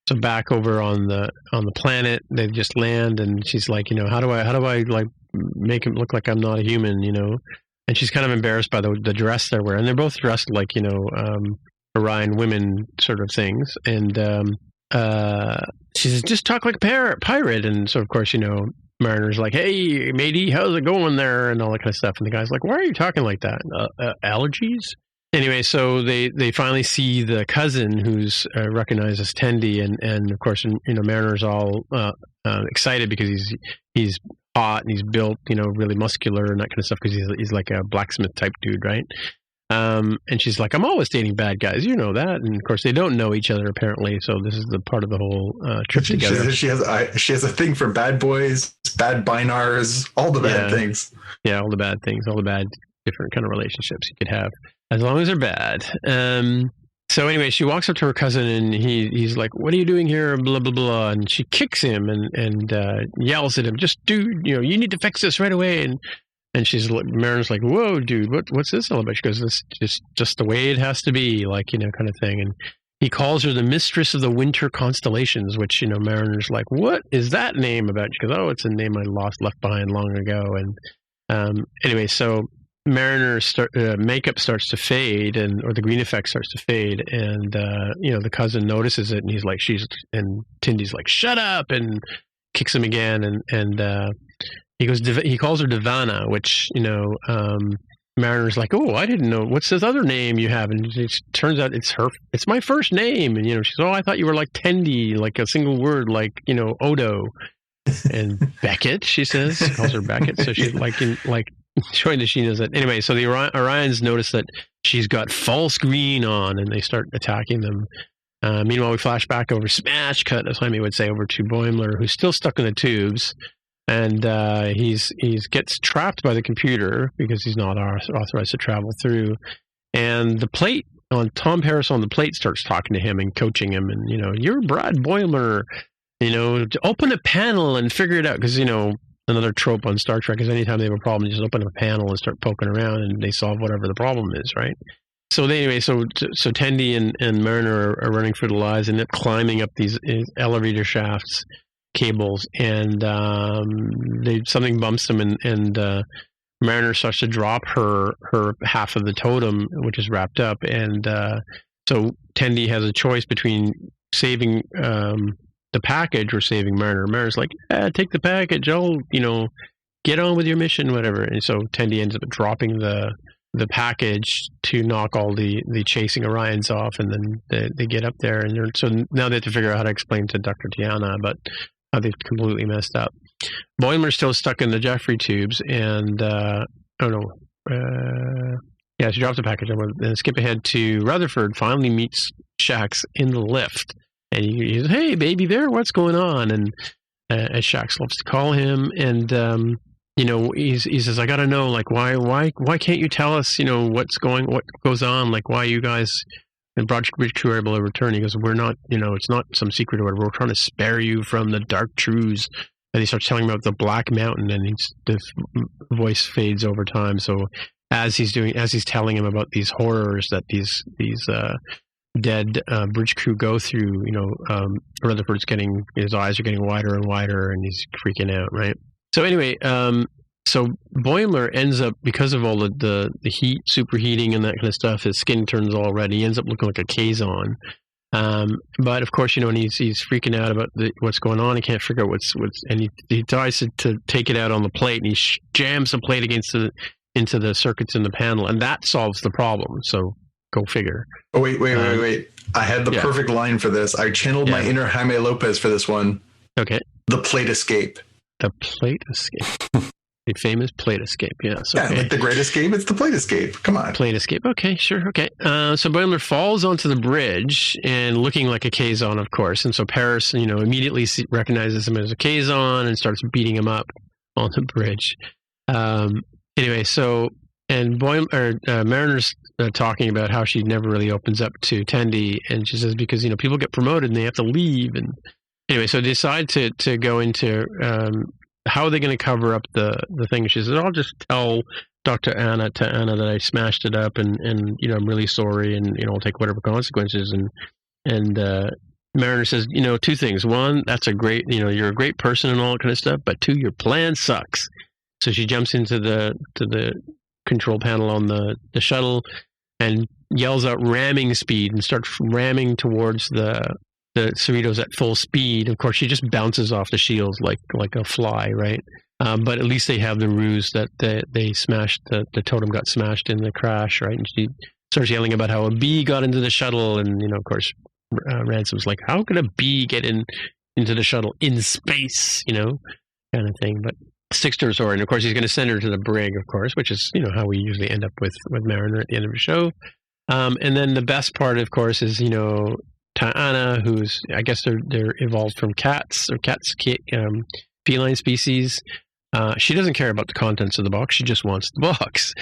so back over on the planet, they just land, and she's like, how do I like make him look like I'm not a human, And she's kind of embarrassed by the dress they're wearing. They're both dressed like Orion women sort of things, and she says, just talk like a pirate. And so, of course, Mariner's like, hey, matey, how's it going there? And all that kind of stuff. And the guy's like, why are you talking like that? Allergies? Anyway, so they finally see the cousin, who's recognized as Tendi. And of course, Mariner's all excited because he's hot and he's built, really muscular and that kind of stuff, because he's like a blacksmith type dude, right? And she's like, I'm always dating bad guys. You know that. And of course, they don't know each other, apparently. So this is the part of the whole trip together. She has a thing for bad boys, bad binars, all the bad things. Yeah, all the bad things, all the bad different kind of relationships you could have, as long as they're bad. So anyway, she walks up to her cousin, and he's like, "What are you doing here?" Blah blah blah, and she kicks him and yells at him, "Just dude, you need to fix this right away." And she's like, Mariner's like, "Whoa, dude, what's this all about?" She goes, "This just the way it has to be," like kind of thing. And he calls her the mistress of the winter constellations, which Mariner's like, "What is that name about?" She goes, "Oh, it's a name I left behind long ago." And anyway, so Mariner's makeup starts to fade, or the green effect starts to fade, and the cousin notices it, and he's like, and Tindy's like, "Shut up!" and kicks him again, and he calls her Divana, which Mariner's like, "Oh, I didn't know. What's this other name you have?" And it turns out it's my first name, and she's, "Oh, I thought you were like Tendy, like a single word, like Odo." And Beckett, she says, she calls her Beckett, so she's like showing that she knows that. Anyway, so the Orions notice that she's got false green on, and they start attacking them. Meanwhile, we flash back over smash cut, as Jaime would say, over to Boimler, who's still stuck in the tubes, and he's gets trapped by the computer because he's not authorized to travel through. And the plate on Tom Paris on the plate starts talking to him and coaching him, and "You're Brad Boimler, open a panel and figure it out," because another trope on Star Trek is anytime they have a problem, you just open a panel and start poking around, and they solve whatever the problem is, right? So anyway, so Tendi and Mariner are running for their lives and they're climbing up these elevator shafts, cables, and something bumps them, and Mariner starts to drop her half of the totem, which is wrapped up, and so Tendi has a choice between saving the package or saving Mariner. Mariner's like, take the package, I'll get on with your mission, whatever. And so Tendi ends up dropping the package to knock all the chasing Orions off, and then they get up there, and so now they have to figure out how to explain to Dr. Tiana about how they've completely messed up. Boimler's still stuck in the Jeffrey tubes, and she drops the package. And skip ahead to Rutherford finally meets Shax in the lift, and he says, "Hey, baby there, what's going on?" And as Shax loves to call him, and he says, "I got to know, like, why can't you tell us, what goes on, like, why you guys and Bridge Crew are able to return?" He goes, "We're not, it's not some secret or whatever. We're trying to spare you from the dark truths." And he starts telling him about the Black Mountain, and the voice fades over time. So as he's telling him about these horrors that these dead bridge crew go through, Rutherford's his eyes are getting wider and wider, and he's freaking out, right? So anyway, so Boimler ends up, because of all the heat, superheating, and that kind of stuff, his skin turns all red. He ends up looking like a Kazon. But of course, and he's freaking out about what's going on. He can't figure out what's, and he tries to take it out on the plate, and he jams the plate into the circuits in the panel, and that solves the problem. So go figure. Oh, wait. I had the perfect line for this. I channeled my inner Jaime Lopez for this one. Okay. The plate escape. The plate escape. The famous plate escape, yes. Okay. Yeah, like the great escape, it's the plate escape. Come on. Plate escape. Okay, sure. Okay. So Boimler falls onto the bridge and looking like a Kazon, of course. And so Paris, immediately recognizes him as a Kazon and starts beating him up on the bridge. Anyway, so, and Mariner's talking about how she never really opens up to Tendi, and she says because, people get promoted and they have to leave. And anyway, so they decide to go into how are they going to cover up the thing. She says, "I'll just tell Dr. Anna that I smashed it up, and I'm really sorry, and I'll take whatever consequences." And Mariner says, two things. One, that's a great, you're a great person and all that kind of stuff, but two, your plan sucks. So she jumps into the control panel on the shuttle and yells out ramming speed and starts ramming towards the Cerritos at full speed. Of course, she just bounces off the shields like a fly, right? But at least they have the ruse that they smashed, the totem got smashed in the crash, right? And she starts yelling about how a bee got into the shuttle, and of course, Ransom's like, "How could a bee get into the shuttle in space?" Kind of thing. But sticks to her sword, and of course, he's going to send her to the brig, of course, which is how we usually end up with Mariner at the end of the show. And then the best part, of course, is Tiana, who's, I guess they're evolved from cats feline species. She doesn't care about the contents of the box. She just wants the box.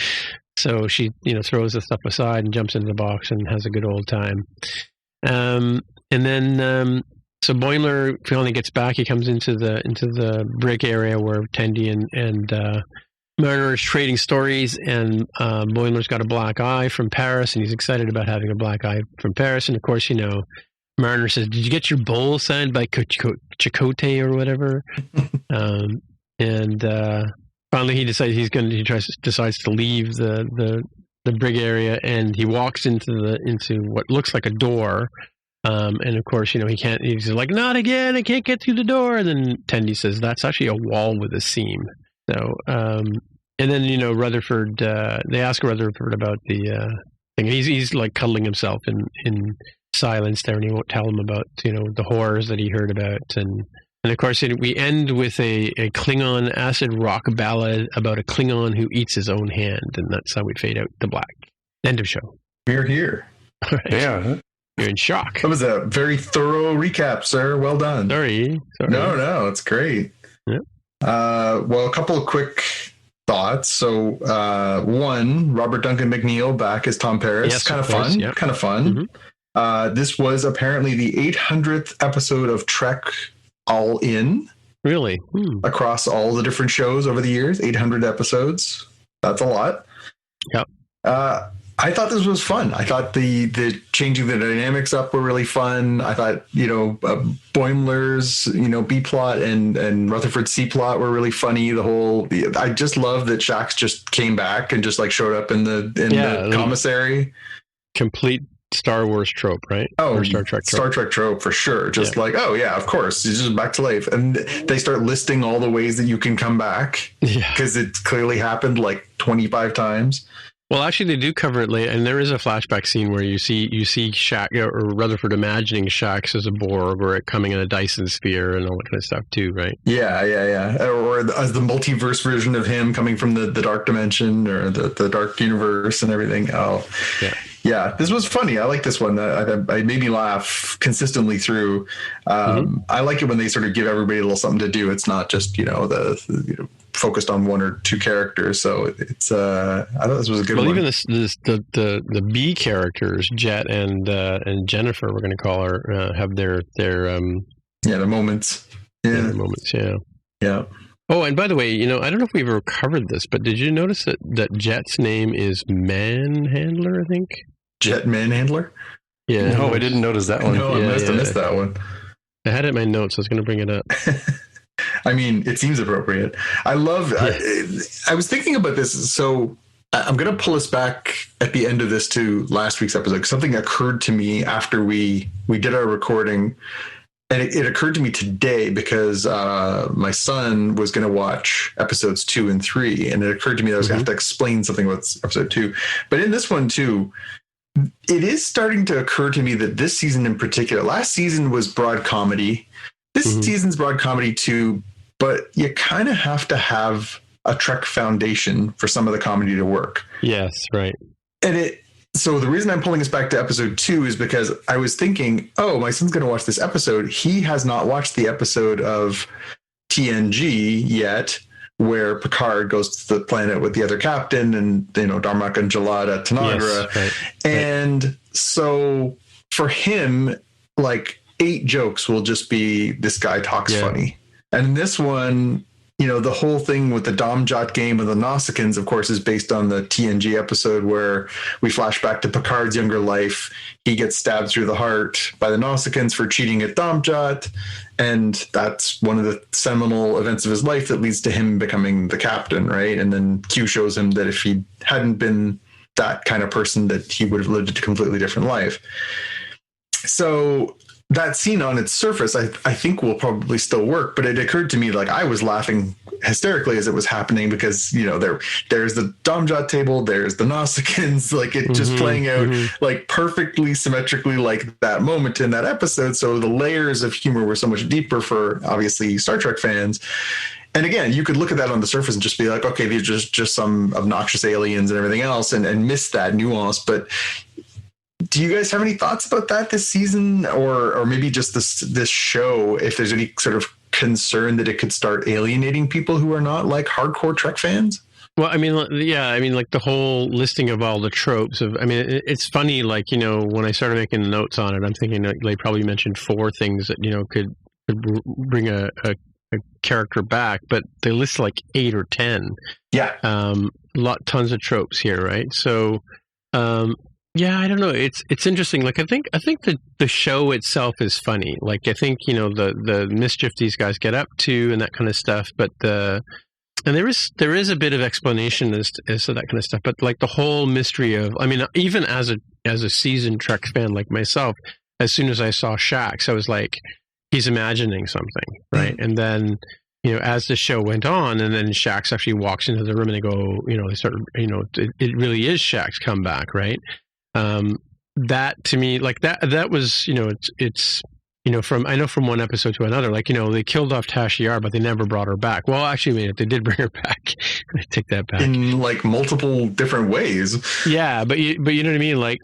So she, throws the stuff aside and jumps into the box and has a good old time. And then, so Boimler finally gets back. He comes into the brig area where Tendi and Mariner is trading stories, and Boimler's got a black eye from Paris, and he's excited about having a black eye from Paris. And of course, Mariner says, "Did you get your bowl signed by Chakotay or whatever?" And finally, he decides decides to leave the brig area, and he walks into what looks like a door. And of course, he can't. He's like, "Not again! I can't get through the door." And then Tendi says, "That's actually a wall with a seam." So, and then Rutherford. They ask Rutherford about the thing. He's like cuddling himself in silence there, and he won't tell him about the horrors that he heard about. And of course, we end with a Klingon acid rock ballad about a Klingon who eats his own hand, and that's how we fade out to black. End of show. We're here. Right. Yeah. You're in shock. That was a very thorough recap, sir. Well done. Sorry. No, it's great. Yeah. Well, a couple of quick thoughts. So, one, Robert Duncan McNeil back as Tom Paris. Yes, kind of fun. Yep. Kind of fun. Mm-hmm. This was apparently the 800th episode of Trek all in. Really? Across all the different shows over the years. 800 episodes. That's a lot. Yep. I thought this was fun. I thought the changing the dynamics up were really fun. I thought, Boimler's, B plot and Rutherford's C plot were really funny. I just love that Shax just came back and just like showed up in the commissary. Complete Star Wars trope, right? Oh, or Star Trek trope. Star Trek trope for sure. Just like, oh yeah, of course, he's just back to life. And they start listing all the ways that you can come back because it clearly happened like 25 times. Well, actually, they do cover it late, and there is a flashback scene where you see Shax or Rutherford imagining Shax as a Borg or it coming in a Dyson sphere and all that kind of stuff too, right? Yeah. Or as the multiverse version of him coming from the dark dimension or the dark universe and everything. Oh, yeah. This was funny. I like this one. I made me laugh consistently through. I like it when they sort of give everybody a little something to do. It's not just focused on one or two characters. So it's I thought this was a good one. Well, even the B characters, Jet and Jennifer, we're going to call her, have their the moments. Yeah, the moments. Yeah. Oh, and by the way, I don't know if we've ever covered this, but did you notice that Jet's name is Manhandler? I think Jet Manhandler. Yeah. No, I didn't notice that one. No, I must have missed that one. I had it in my notes. I was going to bring it up. I mean, it seems appropriate. I love. I was thinking about this, so I'm going to pull us back at the end of this to last week's episode. Something occurred to me after we did our recording, and it occurred to me today because my son was going to watch episodes 2 and 3, and it occurred to me that I was going to have to explain something about episode 2. But in this one too, it is starting to occur to me that this season in particular, last season was broad comedy. This season's broad comedy too, but you kind of have to have a Trek foundation for some of the comedy to work. Yes, right. And so the reason I'm pulling us back to episode 2 is because I was thinking, oh, my son's going to watch this episode. He has not watched the episode of TNG yet, where Picard goes to the planet with the other captain and, Darmok and Jalad at Tanagra. Yes, right. And so for him, like 8 jokes will just be, this guy talks funny. And in this one, the whole thing with the Domjot game of the Nausicaans, of course, is based on the TNG episode where we flash back to Picard's younger life. He gets stabbed through the heart by the Nausicaans for cheating at Domjot. And that's one of the seminal events of his life that leads to him becoming the captain, right? And then Q shows him that if he hadn't been that kind of person, that he would have lived a completely different life. So that scene on its surface, I think will probably still work, but it occurred to me like I was laughing hysterically as it was happening because, there's the Domjot table, there's the Nausicaans, like it just playing out like perfectly symmetrically like that moment in that episode. So the layers of humor were so much deeper for obviously Star Trek fans. And again, you could look at that on the surface and just be like, okay, these are just some obnoxious aliens and everything else and miss that nuance. But do you guys have any thoughts about that this season, or maybe just this show? If there's any sort of concern that it could start alienating people who are not like hardcore Trek fans? Well, I mean, yeah, I mean, like the whole listing of all the tropes of, I mean, it's funny, like, you know, when I started making notes on it, I'm thinking that they probably mentioned 4 things that, you know, could bring a character back, but they list like 8 or 10. Yeah. Tons of tropes here, right? So, yeah, I don't know. It's interesting. Like, I think the show itself is funny. Like, I think, you know, the mischief these guys get up to and that kind of stuff, but and there is a bit of explanation as to that kind of stuff, but like the whole mystery of, I mean, even as a seasoned Trek fan like myself, as soon as I saw Shax, I was like, he's imagining something, right? Mm-hmm. And then, you know, as the show went on, and then Shax actually walks into the room and they go, you know, they start, you know, it really is Shax come back, right? That to me, like that was, you know, it's. You know, I know from one episode to another, like, you know, they killed off Tasha Yar, but they never brought her back. Well, actually, they did bring her back. I take that back. In like multiple different ways. Yeah, but you know what I mean? Like,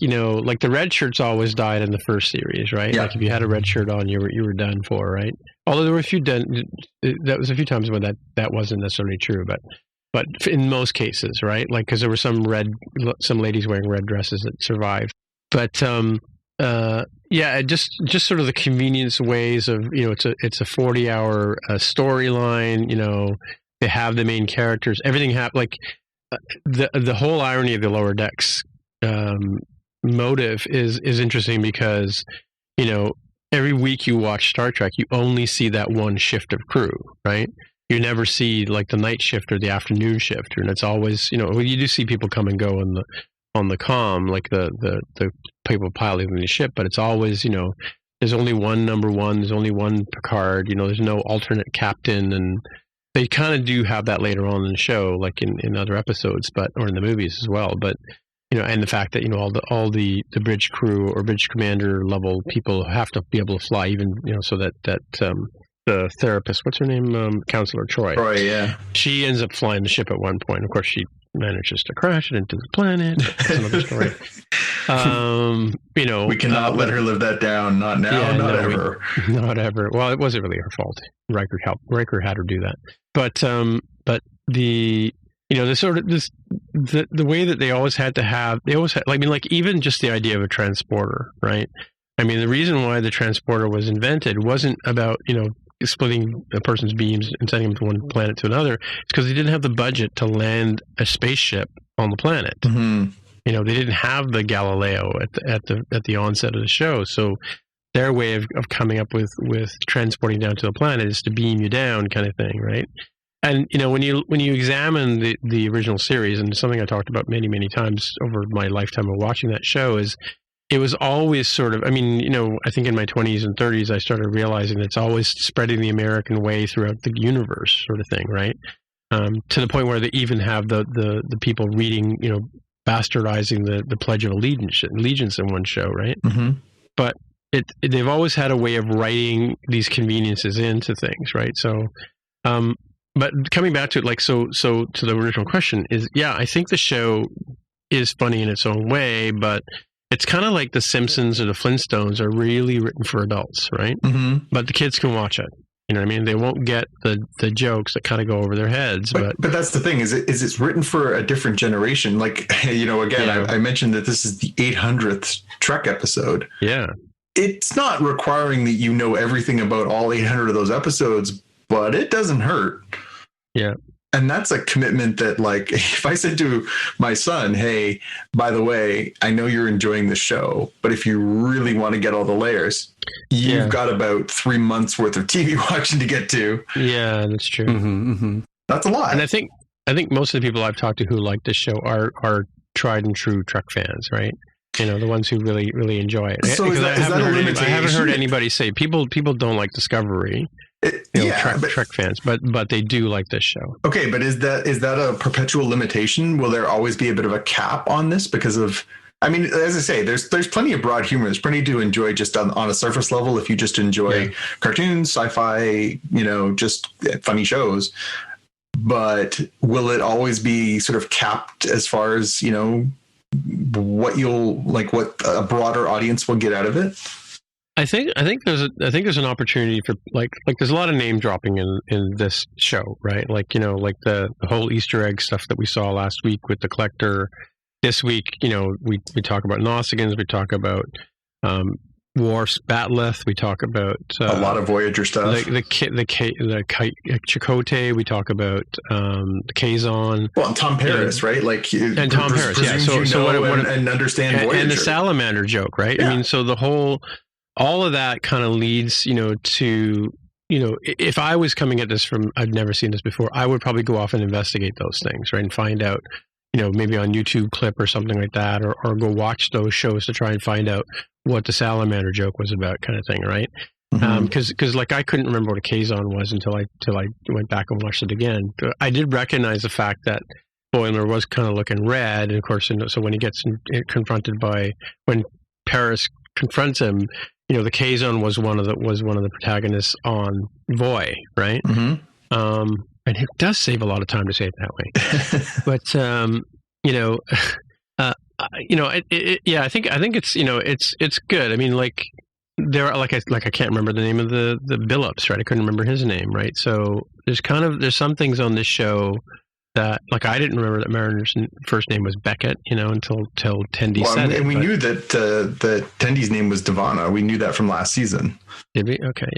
you know, like the red shirts always died in the first series, right? Yeah. Like if you had a red shirt on, you were done for, right? Although there were that was a few times when that wasn't necessarily true, but in most cases, right? Like, because there were some ladies wearing red dresses that survived. But, yeah, just sort of the convenience ways of, you know, it's a 40-hour storyline. You know, they have the main characters. Everything like the whole irony of the Lower Decks motive is interesting because, you know, every week you watch Star Trek, you only see that one shift of crew, right? You never see like the night shift or the afternoon shift, and it's always, you know, you do see people come and go on the comm, like the people piloting the ship, but it's always, you know, there's only one number one, there's only one Picard, you know, there's no alternate captain, and they kind of do have that later on in the show, like in other episodes, or in the movies as well. But, you know, and the fact that, you know, all the bridge crew or bridge commander level people have to be able to fly, even, you know, so that the therapist, what's her name, Counselor Troy, yeah, she ends up flying the ship at one point. Of course, she manages to crash it into the planet. That's another story. You know, we cannot let her live that down. Not now, not ever. Not ever. Well, it wasn't really her fault. Riker had her do that. But the, you know, the sort of the way that they always had, I mean, like even just the idea of a transporter, right? I mean, the reason why the transporter was invented wasn't about, you know, splitting a person's beams and sending them from one planet to another. It's because they didn't have the budget to land a spaceship on the planet. Mm-hmm. You know, they didn't have the Galileo at the onset of the show. So their way of coming up with transporting down to the planet is to beam you down, kind of thing, right? And, you know, when you examine the original series, and something I talked about many, many times over my lifetime of watching that show, is it was always sort of, I mean, you know, I think in my 20s and 30s, I started realizing that it's always spreading the American way throughout the universe, sort of thing, right? To the point where they even have the people reading, you know, bastardizing the Pledge of Allegiance in one show, right? Mm-hmm. But they've always had a way of writing these conveniences into things, right? So, but coming back to it, like, so to the original question is, yeah, I think the show is funny in its own way, but it's kind of like The Simpsons or The Flintstones are really written for adults, right? Mm-hmm. But the kids can watch it. You know what I mean? They won't get the jokes that kind of go over their heads. But that's the thing, is it's written for a different generation. Like, you know, again, yeah. I mentioned that this is the 800th Trek episode. Yeah. It's not requiring that you know everything about all 800 of those episodes, but it doesn't hurt. Yeah. And that's a commitment that, like, if I said to my son, hey, by the way, I know you're enjoying the show, but if you really want to get all the layers, you've got about 3 months worth of TV watching to get to. Yeah, that's true. Mm-hmm, mm-hmm. That's a lot. And I think most of the people I've talked to who like this show are tried and true Trek fans, right? You know, the ones who really, really enjoy it. So I haven't heard anybody say people don't like Discovery. Trek fans, but they do like this show. Okay, but is that a perpetual limitation? Will there always be a bit of a cap on this because of? I mean, as I say, there's plenty of broad humor. There's plenty to enjoy just on a surface level if you just enjoy cartoons, sci-fi, you know, just funny shows. But will it always be sort of capped as far as, you know, what a broader audience will get out of it? I think there's an opportunity for like there's a lot of name dropping in this show, right? Like, you know, like the whole Easter egg stuff that we saw last week with the Collector. This week, you know, we talk about Nausicaans, we talk about Worf's Batleth, we talk about a lot of Voyager stuff. The Chakotay, we talk about the Kazon. Well, and Tom Paris, right? Like, and Tom Paris, yeah. So and understand Voyager. And the salamander joke, right? Yeah. I mean, so all of that kind of leads, you know, to, you know, if I was coming at this from, I've never seen this before, I would probably go off and investigate those things, right? And find out, you know, maybe on YouTube clip or something like that, or go watch those shows to try and find out what the salamander joke was about, kind of thing, right? Because like I couldn't remember what a Kazon was until I went back and watched it again. But I did recognize the fact that Boimler was kind of looking red, and of course, so when he gets confronted when Paris confronts him, you know, the Kazon was one of the protagonists on Voy, right? And it does save a lot of time to say it that way. But you know, yeah, I think it's, you know, it's good. I mean, like there are I can't remember the name of the Billups, right? I couldn't remember his name, right? So there's some things on this show that, like, I didn't remember that Mariner's first name was Beckett, you know, until Tendi said it. And we knew that Tendi's name was Devana. We knew that from last season. Did we? Okay,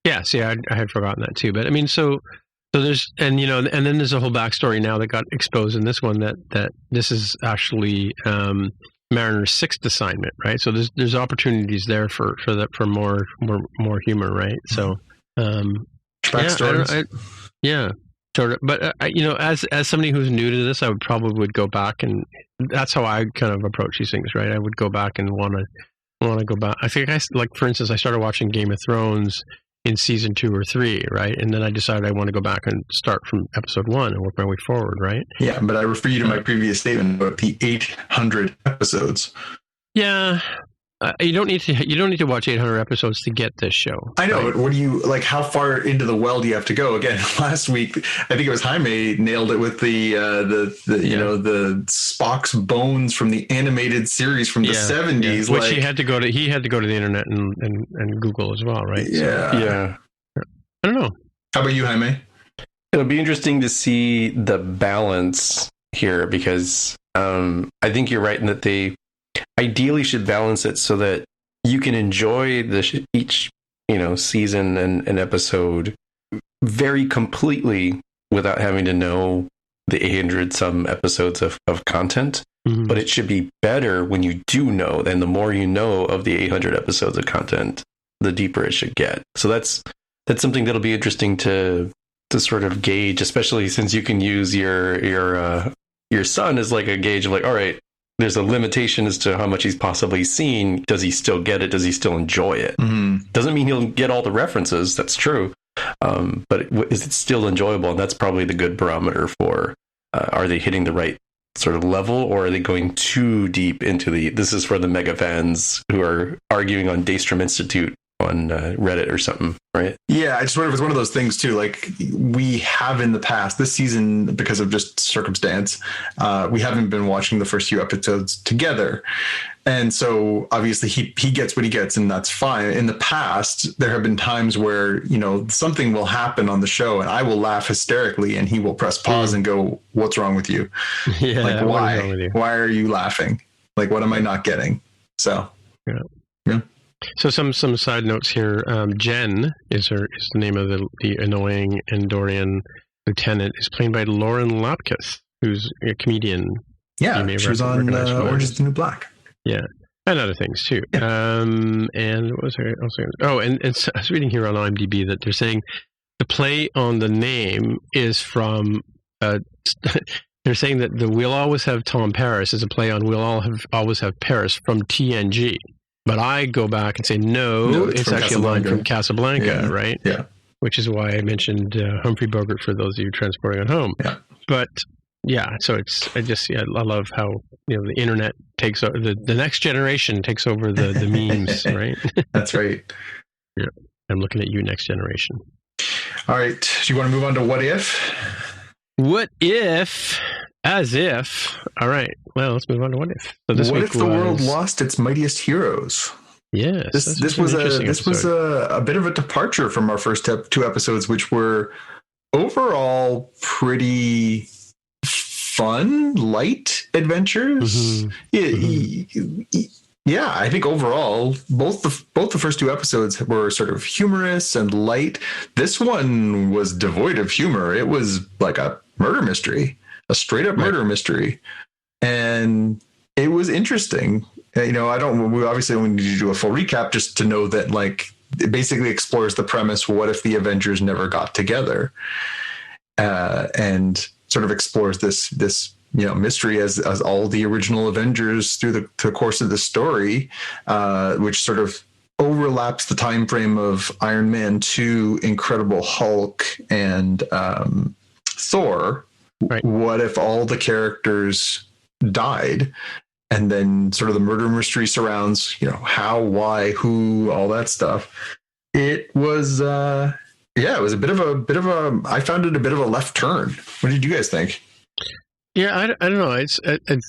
yeah. See, I had forgotten that too. But I mean, so there's, and you know, and then there's a whole backstory now that got exposed in this one that this is actually Mariner's 6th assignment, right? So there's opportunities there for more humor, right? So backstories. Yeah. Sort of, but you know, as somebody who's new to this, I would go back, and that's how I kind of approach these things, right? I would go back and want to go back. I think for instance, I started watching Game of Thrones in season 2 or 3, right? And then I decided I want to go back and start from episode 1 and work my way forward, right? Yeah, but I refer you to my previous statement about the 800 episodes. Yeah. You don't need to watch 800 episodes to get this show. I know, right? But what do you, like, how far into the well do you have to go? Again, last week, I think it was Jaime nailed it with the you know, the Spock's bones from the animated series from the 70s. Which he had to go to the internet and Google as well, right? Yeah. I don't know. How about you, Jaime? It'll be interesting to see the balance here, because I think you're right in that they ideally should balance it so that you can enjoy each, you know, season and episode very completely without having to know the 800 some episodes of content. But it should be better when you do know, and the more you know of the 800 episodes of content, the deeper it should get. So that's something that'll be interesting to sort of gauge, especially since you can use your son as like a gauge of like, all right, there's a limitation as to how much he's possibly seen. Does he still get it? Does he still enjoy it? Doesn't mean he'll get all the references. That's true. But is it still enjoyable? And that's probably the good barometer for, are they hitting the right sort of level, or are they going too deep into this is for the mega fans who are arguing on Daystrom Institute on Reddit or something, right? Yeah, I just wonder if it's one of those things too. Like, we have in the past, this season, because of just circumstance, we haven't been watching the first few episodes together, and so obviously he gets what he gets, and that's fine. In the past, there have been times where, you know, something will happen on the show, and I will laugh hysterically, and he will press pause and go, "What's wrong with you? Yeah, like, why? Why are you laughing? Like, what am I not getting?" So yeah. So some side notes here. Jen is the name of the annoying Andorian lieutenant. Is played by Lauren Lapkus, who's a comedian. Yeah, she was on Orange Is the New Black. Yeah, and other things too. Yeah. And what was there? Oh, and so I was reading here on IMDb that they're saying the play on the name is from. They're saying that the "We'll Always Have Tom Paris" is a play on "We'll Always Have Paris" from TNG. But I go back and say, no, it's actually a line from Casablanca, right? Yeah. Which is why I mentioned Humphrey Bogart for those of you transporting at home. Yeah. But yeah, so I love how, you know, the internet takes over, the next generation takes over the memes, right? That's right. Yeah. I'm looking at you, next generation. All right. Do you want to move on to What If? What if? As if. All right. Well, let's move on to What If. So what if the world lost its mightiest heroes? Yes, This was a bit of a departure from our first two episodes, which were overall pretty fun, light adventures. Yeah, I think overall both the first two episodes were sort of humorous and light. This one was devoid of humor. It was like a murder mystery, a straight up murder mystery, and it was interesting. We obviously don't need to do a full recap just to know that like it basically explores the premise: what if the Avengers never got together, and sort of explores this mystery as all the original Avengers through the course of the story, which sort of overlaps the time frame of Iron Man 2, Incredible Hulk, and Thor. Right. What if all the characters died? And then sort of the murder mystery surrounds, how, why, who, all that stuff. It was, it was a bit of a, I found it a bit of a left turn. What did you guys think? Yeah, I don't know.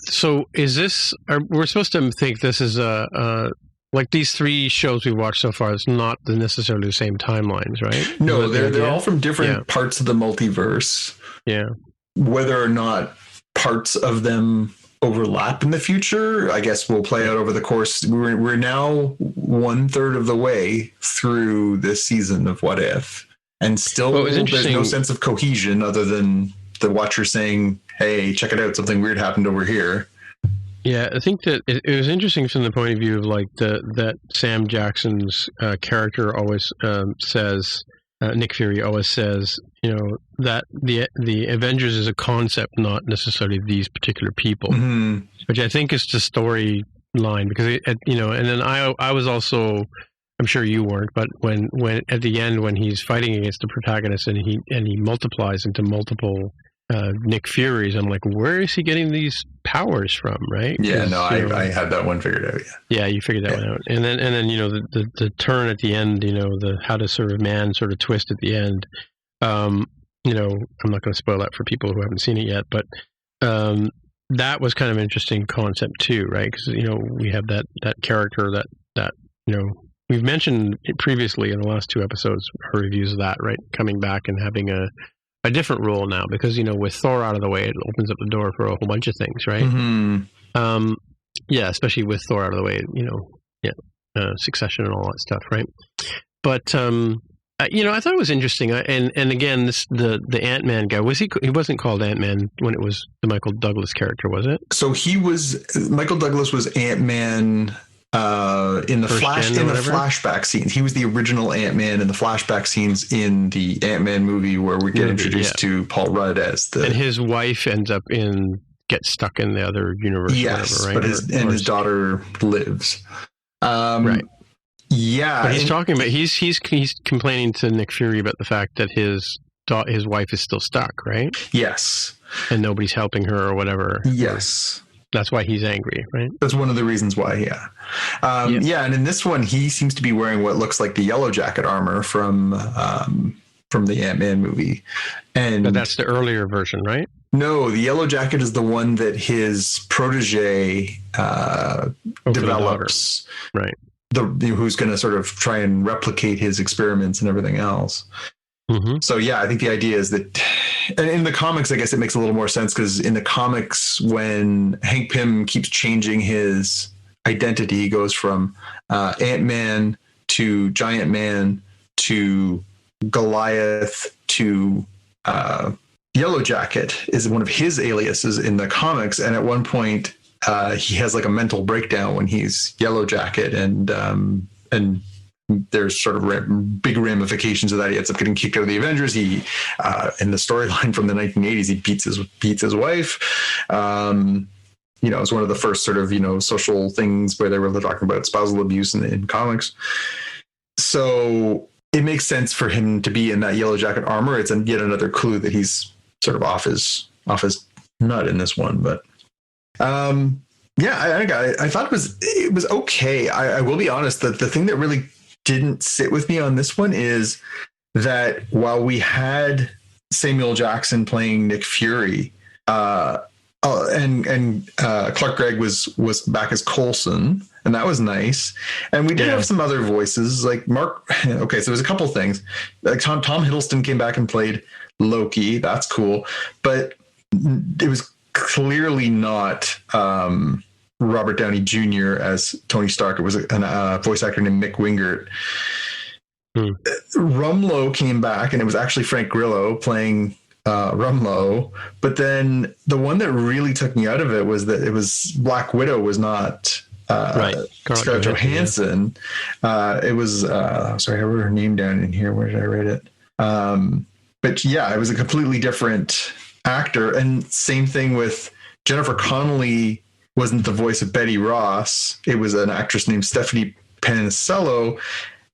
So is this, we're supposed to think this is like these three shows we've watched so far, it's not necessarily the same timelines, right? No, they're all from different parts of the multiverse. Yeah. Whether or not parts of them overlap in the future, I guess will play out over the course. We're now 1/3 of the way through this season of What If, and still there's no sense of cohesion other than the watcher saying, "Hey, check it out! Something weird happened over here." Yeah, I think that it was interesting from the point of view of like that Sam Jackson's character always says. Nick Fury always says, that the Avengers is a concept, not necessarily these particular people, which I think is the storyline because, and then I was also, I'm sure you weren't, but when at the end when he's fighting against the protagonist and he multiplies into multiple Nick Furies, I'm like, where is he getting these powers from, right? Yeah, no, I had that one figured out. Yeah, you figured that one out, and then the turn at the end, the how to sort of man sort of twist at the end. I'm not going to spoil that for people who haven't seen it yet, but that was kind of an interesting concept too, right? Because we have that character that we've mentioned previously in the last two episodes, our reviews of that, right? Coming back and having a different role now because, with Thor out of the way, it opens up the door for a whole bunch of things, right? Mm-hmm. Especially with Thor out of the way, Succession and all that stuff, right? But, I thought it was interesting. And again, the Ant-Man guy, he wasn't called Ant-Man when it was the Michael Douglas character, was it? So Michael Douglas was Ant-Man in the flashback scenes. He was the original Ant-Man in the flashback scenes in the Ant-Man movie where we get introduced to Paul Rudd as and his wife gets stuck in the other universe. Yes, or whatever, right? But his daughter lives. Right. Yeah, but he's talking about he's complaining to Nick Fury about the fact that his wife is still stuck, right? Yes, and nobody's helping her or whatever. Yes. That's why he's angry, right? That's one of the reasons why, yeah. And in this one, he seems to be wearing what looks like the Yellow Jacket armor from the Ant-Man movie. But that's the earlier version, right? No, the Yellow Jacket is the one that his protege develops. Right. Who's going to sort of try and replicate his experiments and everything else. Mm-hmm. So, yeah, I think the idea is that and in the comics, I guess it makes a little more sense because in the comics, when Hank Pym keeps changing his identity, he goes from Ant-Man to Giant Man to Goliath to Yellow Jacket is one of his aliases in the comics. And at one point, he has like a mental breakdown when he's Yellow Jacket and there's sort of big ramifications of that. He ends up getting kicked out of the Avengers. He, in the storyline from the 1980s, he beats his wife. It's one of the first sort of, social things where they were talking about spousal abuse in comics. So it makes sense for him to be in that Yellow Jacket armor. It's yet another clue that he's sort of off his nut in this one. But, I thought it was okay. I will be honest that the thing that really didn't sit with me on this one is that while we had Samuel Jackson playing Nick Fury, Oh, and Clark Gregg was back as Coulson, and that was nice. And we did have some other voices, like Mark. Okay, so there was a couple things. Like Tom Hiddleston came back and played Loki. That's cool, but it was clearly not Robert Downey Jr. as Tony Stark. It was a voice actor named Mick Wingert. Rumlow came back, and it was actually Frank Grillo playing Rumlow. But then the one that really took me out of it was that it was Black Widow was not Scarlett Johansson. It was sorry, I wrote her name down in here. Where did I write it? But yeah, it was a completely different actor. And same thing with Jennifer Connelly. Wasn't the voice of Betty Ross. It was an actress named Stephanie Panicello.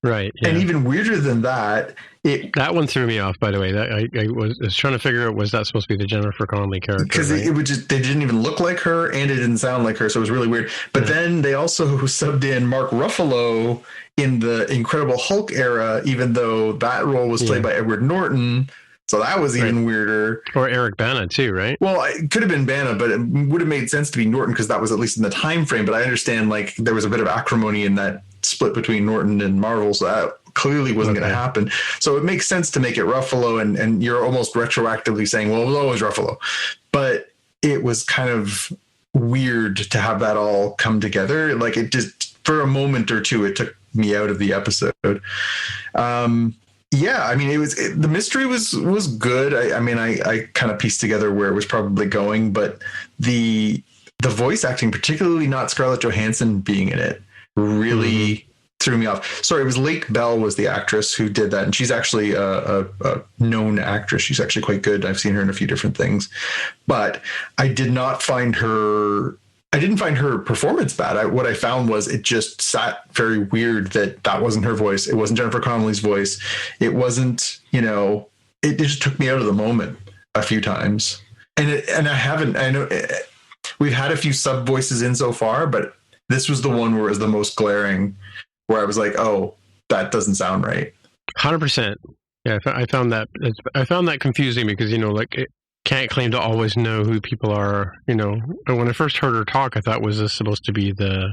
Right. Yeah. And even weirder than that, that one threw me off, by the way. That I was trying to figure out, was that supposed to be the Jennifer Connelly character? Because it would just, they didn't even look like her, and it didn't sound like her, so it was really weird. But then they also subbed in Mark Ruffalo in the Incredible Hulk era, even though that role was played by Edward Norton. So that was even weirder. Or Eric Bana too, right? Well, it could have been Bana, but it would have made sense to be Norton because that was at least in the time frame. But I understand like there was a bit of acrimony in that split between Norton and Marvel, so that clearly wasn't going to happen. So it makes sense to make it Ruffalo, and you're almost retroactively saying, well, it was always Ruffalo. But it was kind of weird to have that all come together. Like it just, for a moment or two, it took me out of the episode. Yeah, I mean, the mystery was good. I kind of pieced together where it was probably going, but the voice acting, particularly not Scarlett Johansson being in it, really threw me off. Sorry, it was Lake Bell was the actress who did that, and she's actually a known actress. She's actually quite good. I've seen her in a few different things, but I didn't find her performance bad. What I found was it just sat very weird that wasn't her voice. It wasn't Jennifer Connelly's voice. It wasn't, it just took me out of the moment a few times. I know we've had a few sub voices in so far, but this was the one where it was the most glaring, where I was like, oh, that doesn't sound right. 100%. Yeah, I found that confusing because, can't claim to always know who people are, But when I first heard her talk, I thought, was this supposed to be the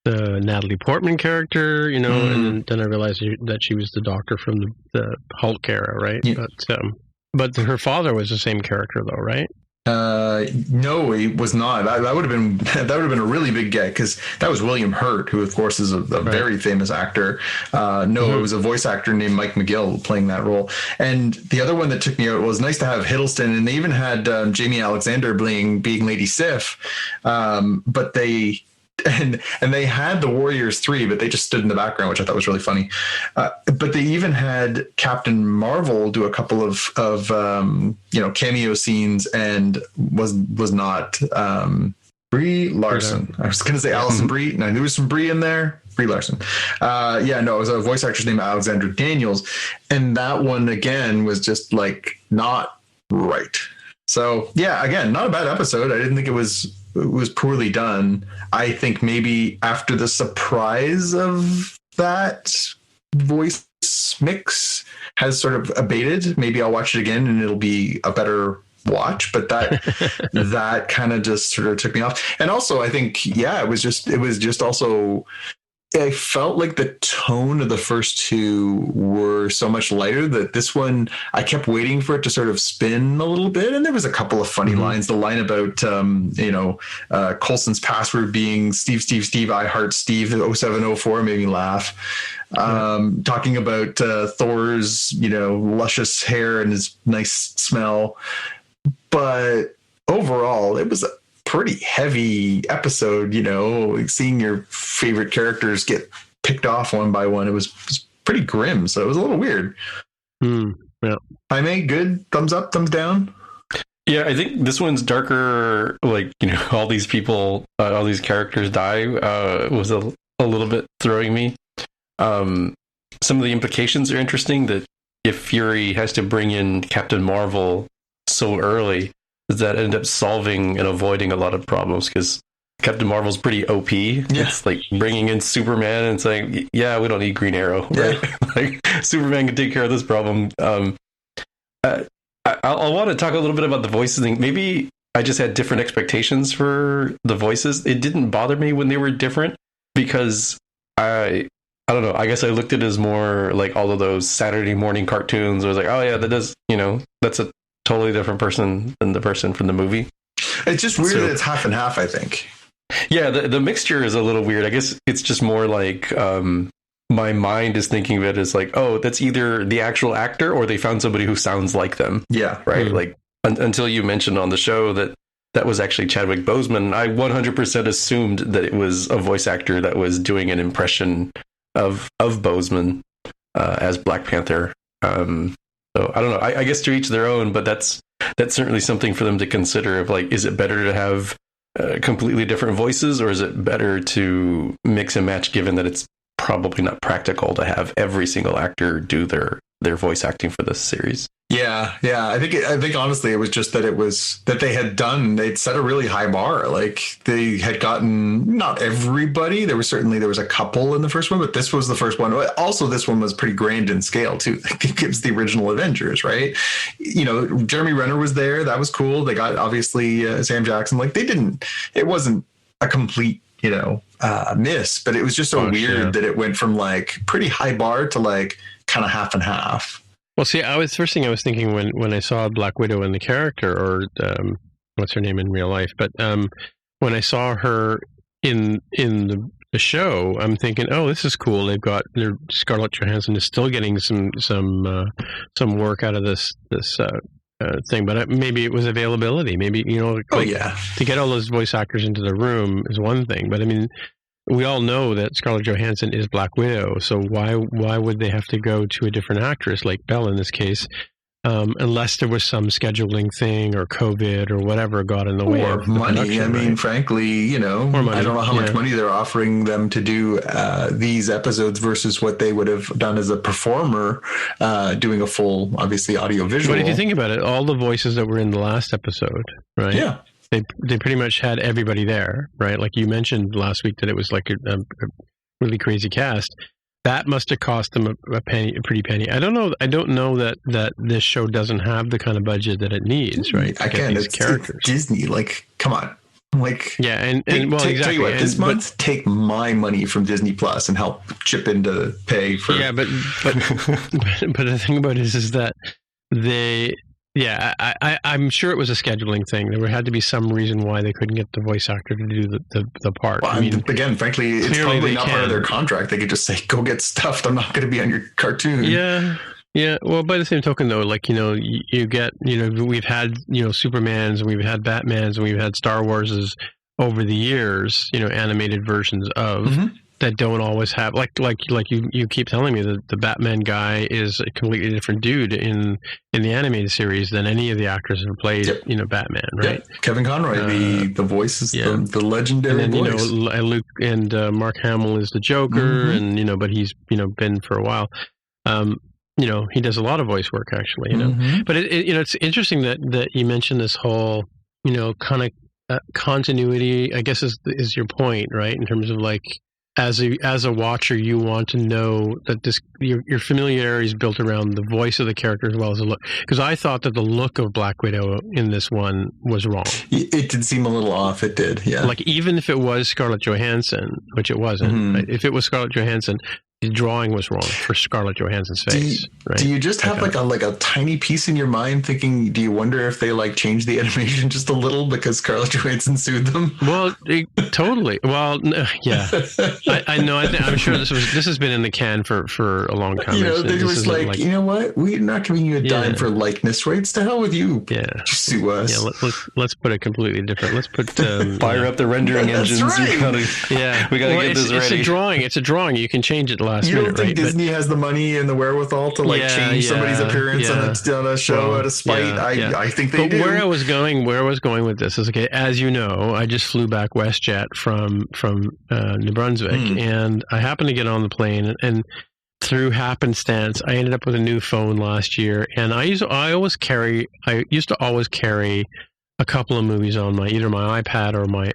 Natalie Portman character, and then I realized that she was the doctor from the Hulk era, right? Yeah. But her father was the same character, though, right? No, he was not. That would have been a really big get, because that was William Hurt, who of course is a very famous actor. It was a voice actor named Mike McGill playing that role. And the other one that took me out was nice to have Hiddleston, and they even had Jamie Alexander being Lady Sif, but they. And they had the Warriors 3, but they just stood in the background, which I thought was really funny. But they even had Captain Marvel do a couple of cameo scenes, and was not Brie Larson. I was going to say Alison Brie. No, there was some Brie in there. Brie Larson. It was a voice actress named Alexandra Daniels, and that one again was just like not right. So yeah, again, not a bad episode. I didn't think it was poorly done. I think maybe after the surprise of that voice mix has sort of abated, maybe I'll watch it again and it'll be a better watch. But that kind of just sort of took me off. And also I think, it was just also, I felt like the tone of the first two were so much lighter that this one, I kept waiting for it to sort of spin a little bit. And there was a couple of funny lines. The line about, Coulson's password being Steve, I heart Steve, 0704 made me laugh. Talking about Thor's, luscious hair and his nice smell. But overall, it was pretty heavy episode, seeing your favorite characters get picked off one by one. It was pretty grim, so it was a little weird. Yeah. Jaime, good? Thumbs up, thumbs down? Yeah, I think this one's darker. All these people, all these characters die was a little bit throwing me. Some of the implications are interesting, that if Fury has to bring in Captain Marvel so early, that end up solving and avoiding a lot of problems, because Captain Marvel's pretty OP. Yeah. It's like bringing in Superman and saying, yeah, we don't need Green Arrow, right? Yeah. Superman can take care of this problem. I'll want to talk a little bit about the voices thing. Maybe I just had different expectations for the voices. It didn't bother me when they were different because I don't know. I guess I looked at it as more like all of those Saturday morning cartoons. I was like, oh yeah, that is, that's a totally different person than the person from the movie. It's just weird that it's half and half, I think. Yeah, the mixture is a little weird. I guess it's just more like my mind is thinking of it as like, oh, that's either the actual actor or they found somebody who sounds like them. Yeah. Right. Mm-hmm. Like until you mentioned on the show that was actually Chadwick Boseman, I 100% assumed that it was a voice actor that was doing an impression of Boseman as Black Panther. So I don't know. I guess to each their own, but that's certainly something for them to consider. Of like, is it better to have completely different voices, or is it better to mix and match? Given that it's probably not practical to have every single actor do their voice acting for this series. Yeah. I think honestly, it was just that they'd set a really high bar. Like they had gotten not everybody. There was a couple in the first one, but this was the first one. Also, this one was pretty grand in scale too. It gives the original Avengers, right? Jeremy Renner was there. That was cool. They got obviously Sam Jackson. Like it wasn't a complete, miss, but it was just so weird that it went from like pretty high bar to like kind of half and half. Well, see, first thing I was thinking when I saw Black Widow in the character, or what's her name in real life, but when I saw her in the show, I'm thinking, oh, this is cool. Their Scarlett Johansson is still getting some work out of this thing, but maybe it was availability. Maybe to get all those voice actors into the room is one thing, but I mean, we all know that Scarlett Johansson is Black Widow, so why would they have to go to a different actress like Belle in this case, unless there was some scheduling thing or COVID or whatever got in the way of money. I mean, frankly, I don't know how much money they're offering them to do these episodes versus what they would have done as a performer doing a full, obviously, audio visual. But if you think about it, all the voices that were in the last episode, right? Yeah. They pretty much had everybody there, right? Like you mentioned last week that it was like a really crazy cast. That must have cost them a pretty penny. I don't know that this show doesn't have the kind of budget that it needs, right? Again, it's Disney. Like, come on. Like, yeah, and exactly. Tell you what, this month, take my money from Disney Plus and help chip in to pay for. Yeah, but the thing about it is that they. Yeah, I'm sure it was a scheduling thing. There had to be some reason why they couldn't get the voice actor to do the part. Well, I mean, again, frankly, it's probably not part of their contract. They could just say, "Go get stuffed. I'm not going to be on your cartoon." Yeah. Well, by the same token, though, like you get we've had Supermans, and we've had Batmans, and we've had Star Warses over the years. Animated versions of. Mm-hmm. That don't always have like you keep telling me that the Batman guy is a completely different dude in the animated series than any of the actors who played Batman, right? Yep. Kevin Conroy, the voice is the legendary voice. Luke and Mark Hamill is the Joker, mm-hmm. and but he's been for a while. He does a lot of voice work actually. Mm-hmm. But it's interesting that you mentioned this whole kind of continuity. I guess is your point, right? In terms of like. As a watcher, you want to know that your familiarity is built around the voice of the character as well as the look. Because I thought that the look of Black Widow in this one was wrong. It did seem a little off. It did, yeah. Like even if it was Scarlett Johansson, which it wasn't. Mm-hmm. Right? If it was Scarlett Johansson, the drawing was wrong for Scarlett Johansson's face. Do you just have like a tiny piece in your mind thinking? Do you wonder if they changed the animation just a little because Scarlett Johansson sued them? Well, totally. Well, yeah. I know. I'm sure this has been in the can for a long time. They was like, you know what? We're not giving you a dime for likeness rights. To hell with you. Yeah. Sue us. Yeah. Let's put it completely different. Let's put fire up the rendering engines. Right. We gotta get this ready. It's a drawing. You can change it last minute. You don't think Disney has the money and the wherewithal to change somebody's appearance on a show out of spite? I think they do. Where I was going with this is, okay, as you know, I just flew back WestJet from New Brunswick, and I happened to get on the plane, and through happenstance, I ended up with a new phone last year, and I used to always carry a couple of movies on either my iPad or my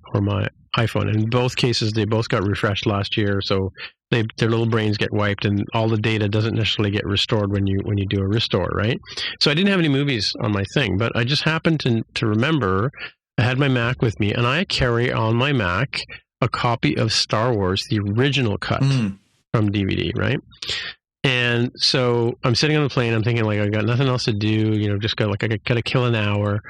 iPhone. In both cases, they both got refreshed last year, so their little brains get wiped, and all the data doesn't necessarily get restored when you do a restore, right? So I didn't have any movies on my thing, but I just happened to remember I had my Mac with me, and I carry on my Mac a copy of Star Wars, the original cut from DVD, right? And so I'm sitting on the plane. I'm thinking, like, I got nothing else to do. Just got I got to kill an hour.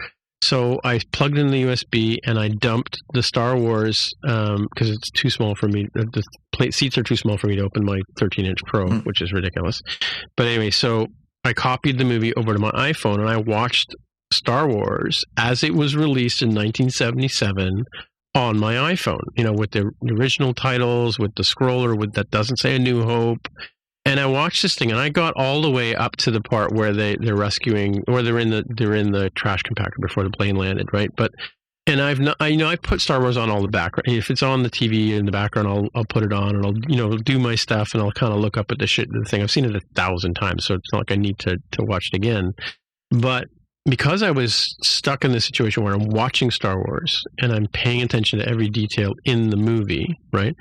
So I plugged in the USB and I dumped the Star Wars because it's too small for me. The seats are too small for me to open my 13-inch Pro, which is ridiculous. But anyway, so I copied the movie over to my iPhone and I watched Star Wars as it was released in 1977 on my iPhone. With the original titles, with the scroller that doesn't say A New Hope. And I watched this thing, and I got all the way up to the part where they're rescuing, or they're in the trash compactor before the plane landed, right? I put Star Wars on all the background. If it's on the TV in the background, I'll put it on, and I'll do my stuff, and I'll kind of look up at the thing. I've seen it 1,000 times, so it's not like I need to watch it again. But because I was stuck in this situation where I'm watching Star Wars and I'm paying attention to every detail in the movie, right?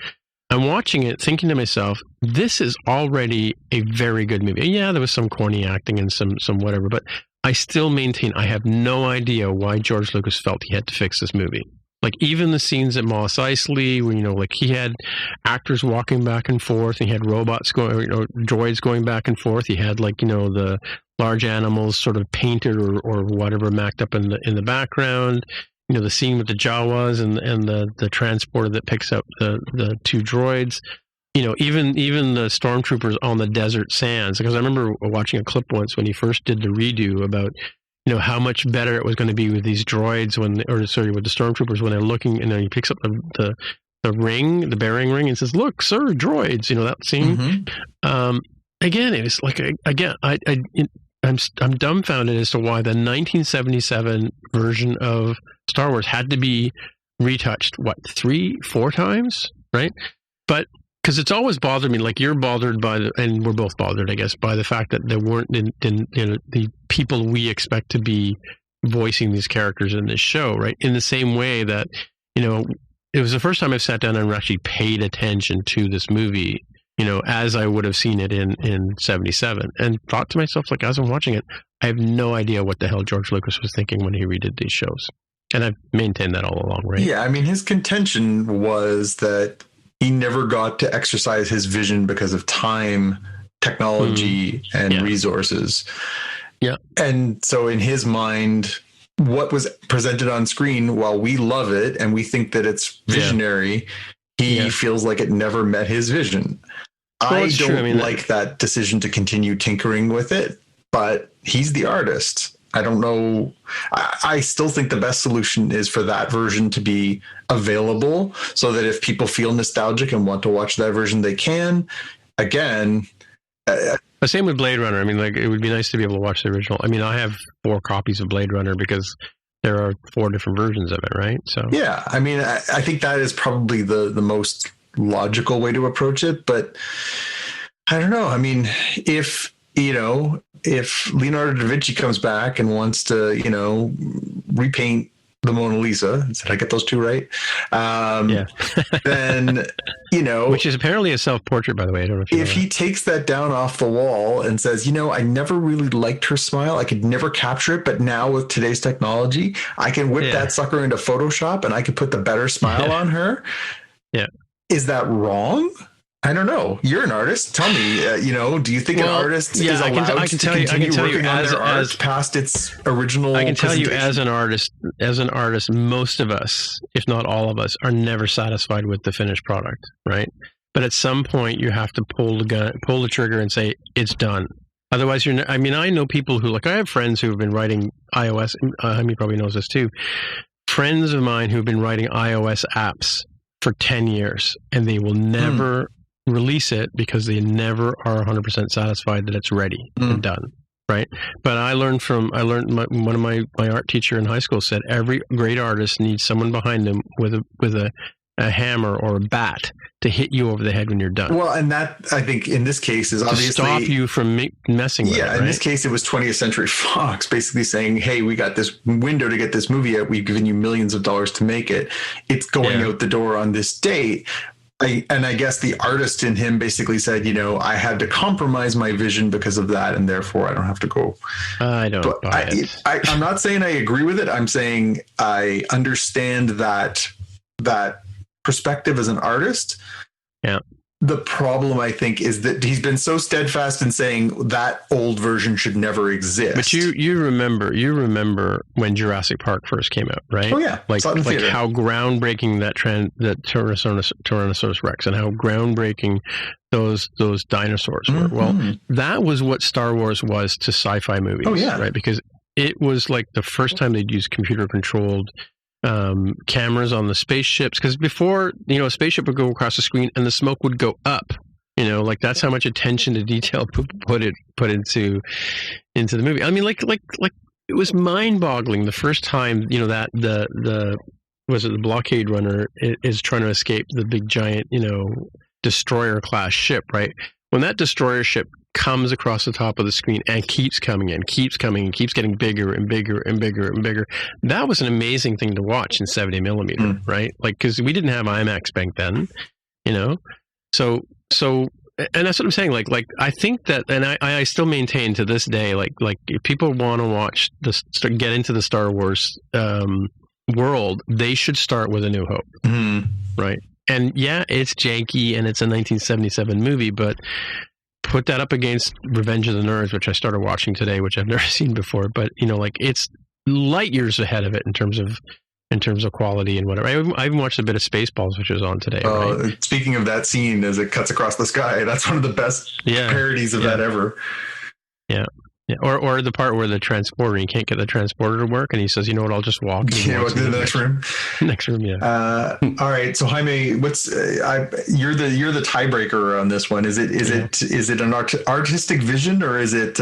I'm watching it thinking to myself, this is already a very good movie. And yeah, there was some corny acting and some whatever, but I still maintain I have no idea why George Lucas felt he had to fix this movie. Like, even the scenes at Mos Eisley, where, he had actors walking back and forth, and he had robots droids going back and forth. He had, the large animals sort of painted or whatever macked up in the background. The scene with the Jawas and the transporter that picks up the two droids. Even the stormtroopers on the desert sands. Because I remember watching a clip once when he first did the redo about, how much better it was going to be with these droids with the stormtroopers when they're looking, and then he picks up the ring, the bearing ring, and says, "Look, sir, droids." That scene. Again, it was like I'm dumbfounded as to why the 1977 version of Star Wars had to be retouched, 3-4 times, right? But because it's always bothered me, like you're bothered and we're both bothered, I guess, by the fact that there weren't the people we expect to be voicing these characters in this show, right? In the same way that, it was the first time I've sat down and actually paid attention to this movie, as I would have seen it in 77, and thought to myself, like, as I'm watching it, I have no idea what the hell George Lucas was thinking when he redid these shows. And I've maintained that all along, right? Yeah, I mean, his contention was that he never got to exercise his vision because of time, technology, and resources. Yeah. And so in his mind, what was presented on screen, while we love it and we think that it's visionary, he feels like it never met his vision. Well, I don't like that decision to continue tinkering with it, but he's the artist. I don't know. I still think the best solution is for that version to be available so that if people feel nostalgic and want to watch that version, they can. Again. The same with Blade Runner. I mean, like, it would be nice to be able to watch the original. I mean, I have 4 copies of Blade Runner because there are 4 different versions of it, right? So yeah, I mean, I think that is probably the most logical way to approach it. But I don't know. I mean, if Leonardo da Vinci comes back and wants to, repaint the Mona Lisa, did I get those 2 right? Then, which is apparently a self-portrait, by the way. I don't know if he takes that down off the wall and says, I never really liked her smile. I could never capture it. But now with today's technology, I can whip that sucker into Photoshop and I can put the better smile on her. Yeah. Is that wrong? I don't know. You're an artist. Tell me, do you think an artist is allowed to continue working on their art past its original? I can tell you, as an artist, most of us, if not all of us, are never satisfied with the finished product, right? But at some point, you have to pull the trigger, and say it's done. Otherwise, I know people who, I have friends who have been writing iOS. Jaime probably knows this too. Friends of mine who've been writing iOS apps for 10 years, and they will never release it because they never are 100% satisfied that it's ready and done, right? But one of my art teacher in high school said every great artist needs someone behind them with a hammer or a bat to hit you over the head when you're done. Well, and that, I think, in this case is obviously... to stop you from messing with it, right? In this case, it was 20th Century Fox basically saying, hey, we got this window to get this movie out. We've given you millions of dollars to make it. It's going out the door on this date. I guess the artist in him basically said, I had to compromise my vision because of that, and therefore I don't have to go. I don't buy it. I'm not saying I agree with it. I'm saying I understand that perspective as an artist. Yeah. The problem, I think, is that he's been so steadfast in saying that old version should never exist. But you remember when Jurassic Park first came out, right? Oh yeah, like how groundbreaking that Tyrannosaurus Rex and how groundbreaking those dinosaurs were. Well, that was what Star Wars was to sci-fi movies. Oh yeah, right? Because it was like the first time they'd used computer-controlled cameras on the spaceships, because before, a spaceship would go across the screen and the smoke would go up, like that's how much attention to detail put into the movie. I mean, like it was mind-boggling the first time, that the blockade runner is trying to escape the big giant, destroyer class ship, right? When that destroyer ship comes across the top of the screen and keeps coming and keeps getting bigger and bigger and bigger and bigger. That was an amazing thing to watch in 70 millimeter, right? Like, because we didn't have IMAX back then, So, and that's what I'm saying. Like I think that, and I still maintain to this day, like if people want to watch get into the Star Wars world, they should start with A New Hope, right? And yeah, it's janky and it's a 1977 movie, but put that up against Revenge of the Nerds, which I started watching today, which I've never seen before, but it's light years ahead of it in terms of quality and whatever. I even watched a bit of Spaceballs, which was on today. Right? Speaking of that scene as it cuts across the sky, that's one of the best parodies of that ever. Yeah. Yeah, or the part where the transporter, he can't get the transporter to work, and he says, "You know what? I'll just walk." Yeah, walk to the next room. Next room, yeah. All right, so Jaime, you're the tiebreaker on this one. Is it an artistic vision, or is it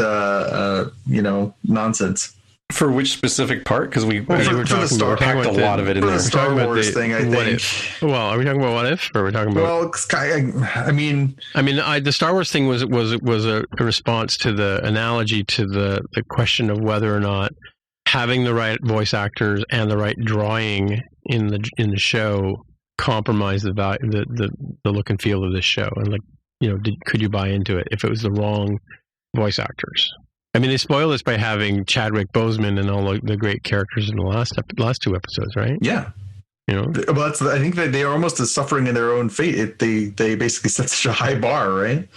nonsense? For which specific part? Because we packed a lot of it in there. The Star Wars thing, I think. Well, are we talking about what if, or are we talking about? Well, the Star Wars thing was a response to the analogy to the question of whether or not having the right voice actors and the right drawing in the show compromised the look and feel of this show, and could you buy into it if it was the wrong voice actors? I mean, they spoil this by having Chadwick Boseman and all the great characters in the last two episodes, right? Yeah. Well, I think that they are almost as suffering in their own fate. They basically set such a high bar, right?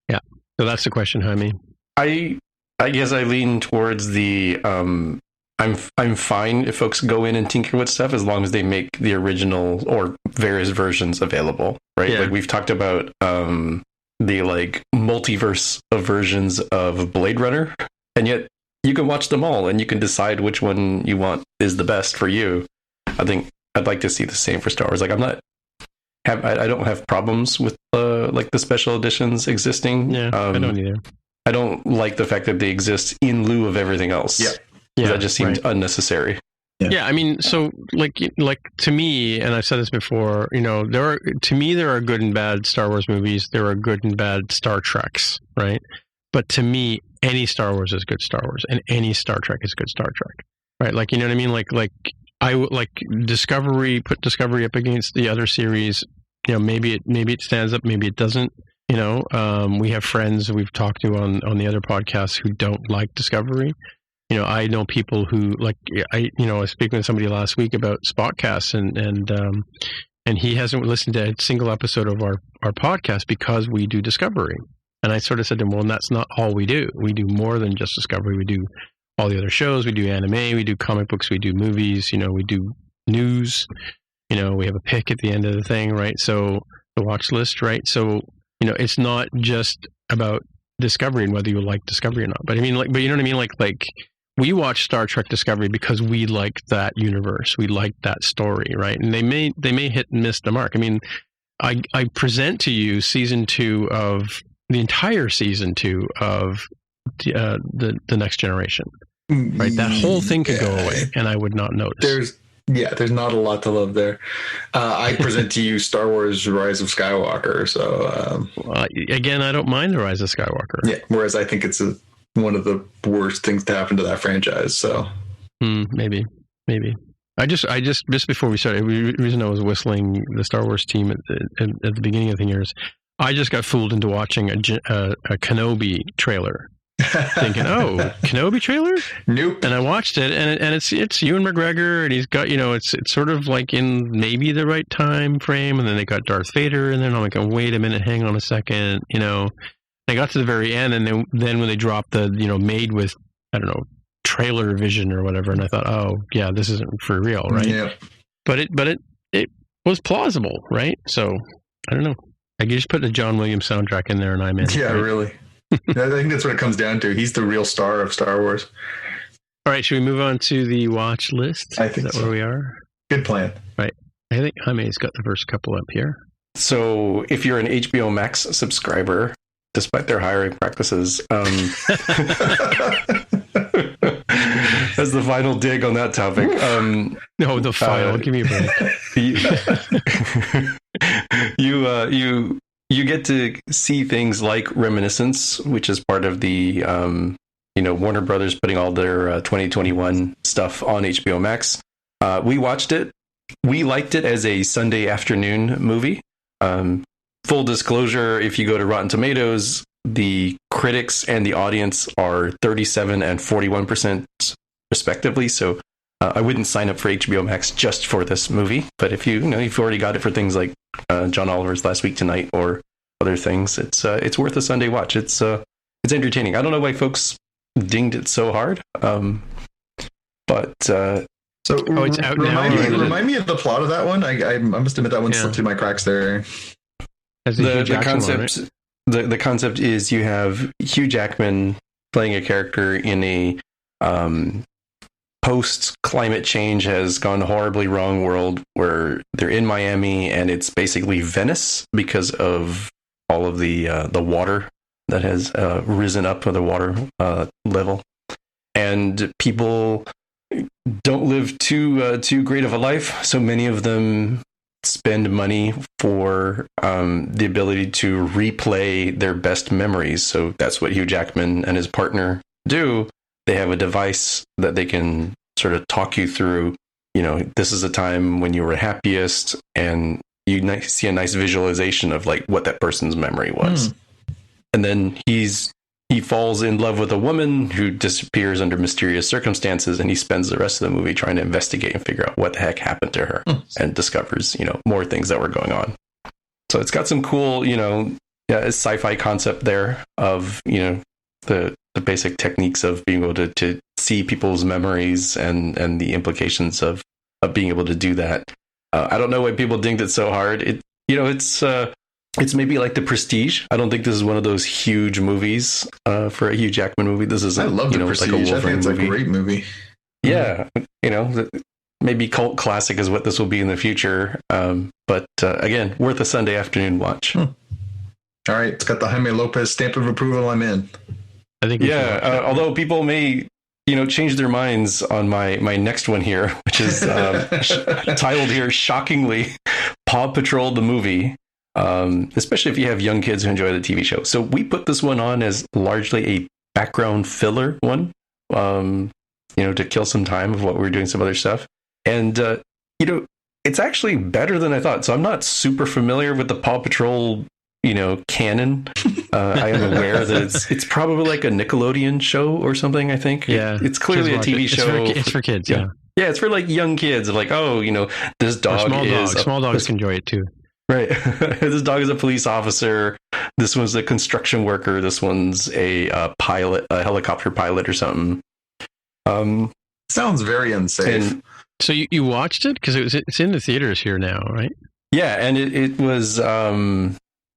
Yeah. So that's the question, Jaime. I guess I lean towards the I'm fine if folks go in and tinker with stuff as long as they make the original or various versions available, right? Yeah. Like we've talked about the multiverse of versions of Blade Runner, and yet you can watch them all and you can decide which one you want is the best for you. I think I'd like to see the same for Star Wars. Like I don't have problems with the special editions existing. Yeah, I don't either. I don't like the fact that they exist in lieu of everything else. Yeah, that just seemed unnecessary. Yeah, I mean, so like to me, and I've said this before, there are good and bad Star Wars movies. There are good and bad Star Treks, right? But to me, any Star Wars is good Star Wars, and any Star Trek is good Star Trek, right? Like, you know what I mean? Like I would like Discovery. Put Discovery up against the other series. Maybe it stands up, maybe it doesn't. We have friends we've talked to on the other podcasts who don't like Discovery. I know people who I was speaking with somebody last week about Spotcasts and he hasn't listened to a single episode of our podcast because we do Discovery. And I sort of said to him, well, that's not all we do. We do more than just Discovery. We do all the other shows. We do anime. We do comic books. We do movies. We do news. We have a pick at the end of the thing, right? So the watch list, right? So, it's not just about Discovery and whether you like Discovery or not. But I mean, but you know what I mean? Like we watch Star Trek Discovery because we like that universe. We like that story, right? And they may hit and miss the mark. I mean, I present to you the entire season 2 of the Next Generation, right? That whole thing could go away, and I would not notice. There's not a lot to love there. I present to you Star Wars: Rise of Skywalker. So again, I don't mind the Rise of Skywalker. Yeah, whereas I think it's one of the worst things to happen to that franchise. So maybe. I just before we started, the reason I was whistling the Star Wars team at the beginning of the years, I just got fooled into watching a Kenobi trailer, thinking, "Oh, Kenobi trailer?" Nope. And I watched it, and it's Ewan McGregor, and he's got it's sort of like in maybe the right time frame, and then they got Darth Vader, and then I'm like, oh, wait a minute, hang on a second, I got to the very end, and then when they dropped the made with, I don't know, trailer vision or whatever, and I thought, oh yeah, this isn't for real, right? Yeah. But it was plausible, right? So I don't know. I could just put the John Williams soundtrack in there, and I'm in. Yeah, right? really. I think that's what it comes down to. He's the real star of Star Wars. All right, should we move on to the watch list? I think Is that so. where we are? Good plan. Right. I think Jaime's got the first couple up here. So if you're an HBO Max subscriber, despite their hiring practices, as the final dig on that topic. No, the final. Give me a break. You get to see things like Reminiscence, which is part of the Warner Brothers putting all their 2021 stuff on HBO Max. We watched it. We liked it as a Sunday afternoon movie. Full disclosure, if you go to Rotten Tomatoes, the critics and the audience are 37 and 41% respectively. So I wouldn't sign up for HBO Max just for this movie. But if you've already got it for things like John Oliver's Last Week Tonight or other things, it's worth a Sunday watch. It's entertaining. I don't know why folks dinged it so hard, but so it's out now. Remind me of the plot of that one. I must admit that one slipped through my cracks there. The concept. The concept is you have Hugh Jackman playing a character in a post-climate change has gone horribly wrong world where they're in Miami and it's basically Venice because of all of the water that has risen up to the water level, and people don't live too great of a life. So many of them spend money for the ability to replay their best memories. So that's what Hugh Jackman and his partner do. They have a device that they can sort of talk you through, this is a time when you were happiest, and you see a nice visualization of like what that person's memory was. And then he falls in love with a woman who disappears under mysterious circumstances, and he spends the rest of the movie trying to investigate and figure out what the heck happened to her, and discovers, more things that were going on. So it's got some cool, sci-fi concept there of, the basic techniques of being able to see people's memories and the implications of being able to do that. I don't know why people dinged it so hard. It's maybe like The Prestige. I don't think this is one of those huge movies for a Hugh Jackman movie. This is, I love The Prestige. Like a Wolverine I think it's movie. a great movie. Yeah, maybe cult classic is what this will be in the future. But again, worth a Sunday afternoon watch. All right, it's got the Jaime Lopez stamp of approval. I'm in. I think. Although people may, change their minds on my next one here, which is titled here, shockingly, Paw Patrol the movie. Especially if you have young kids who enjoy the TV show. So we put this one on as largely a background filler one, to kill some time of what we were doing some other stuff. And, it's actually better than I thought. So I'm not super familiar with the Paw Patrol, canon. I am aware that it's probably like a Nickelodeon show or something, I think. Yeah. It's clearly a TV show. It's for kids, yeah. Yeah, it's for like young kids. Like, this dog small dogs can enjoy it too. Right. This dog is a police officer. This one's a construction worker. This one's a pilot, a helicopter pilot or something. Sounds very unsafe. And, so you watched it? Because it's in the theaters here now, right? Yeah, and it was,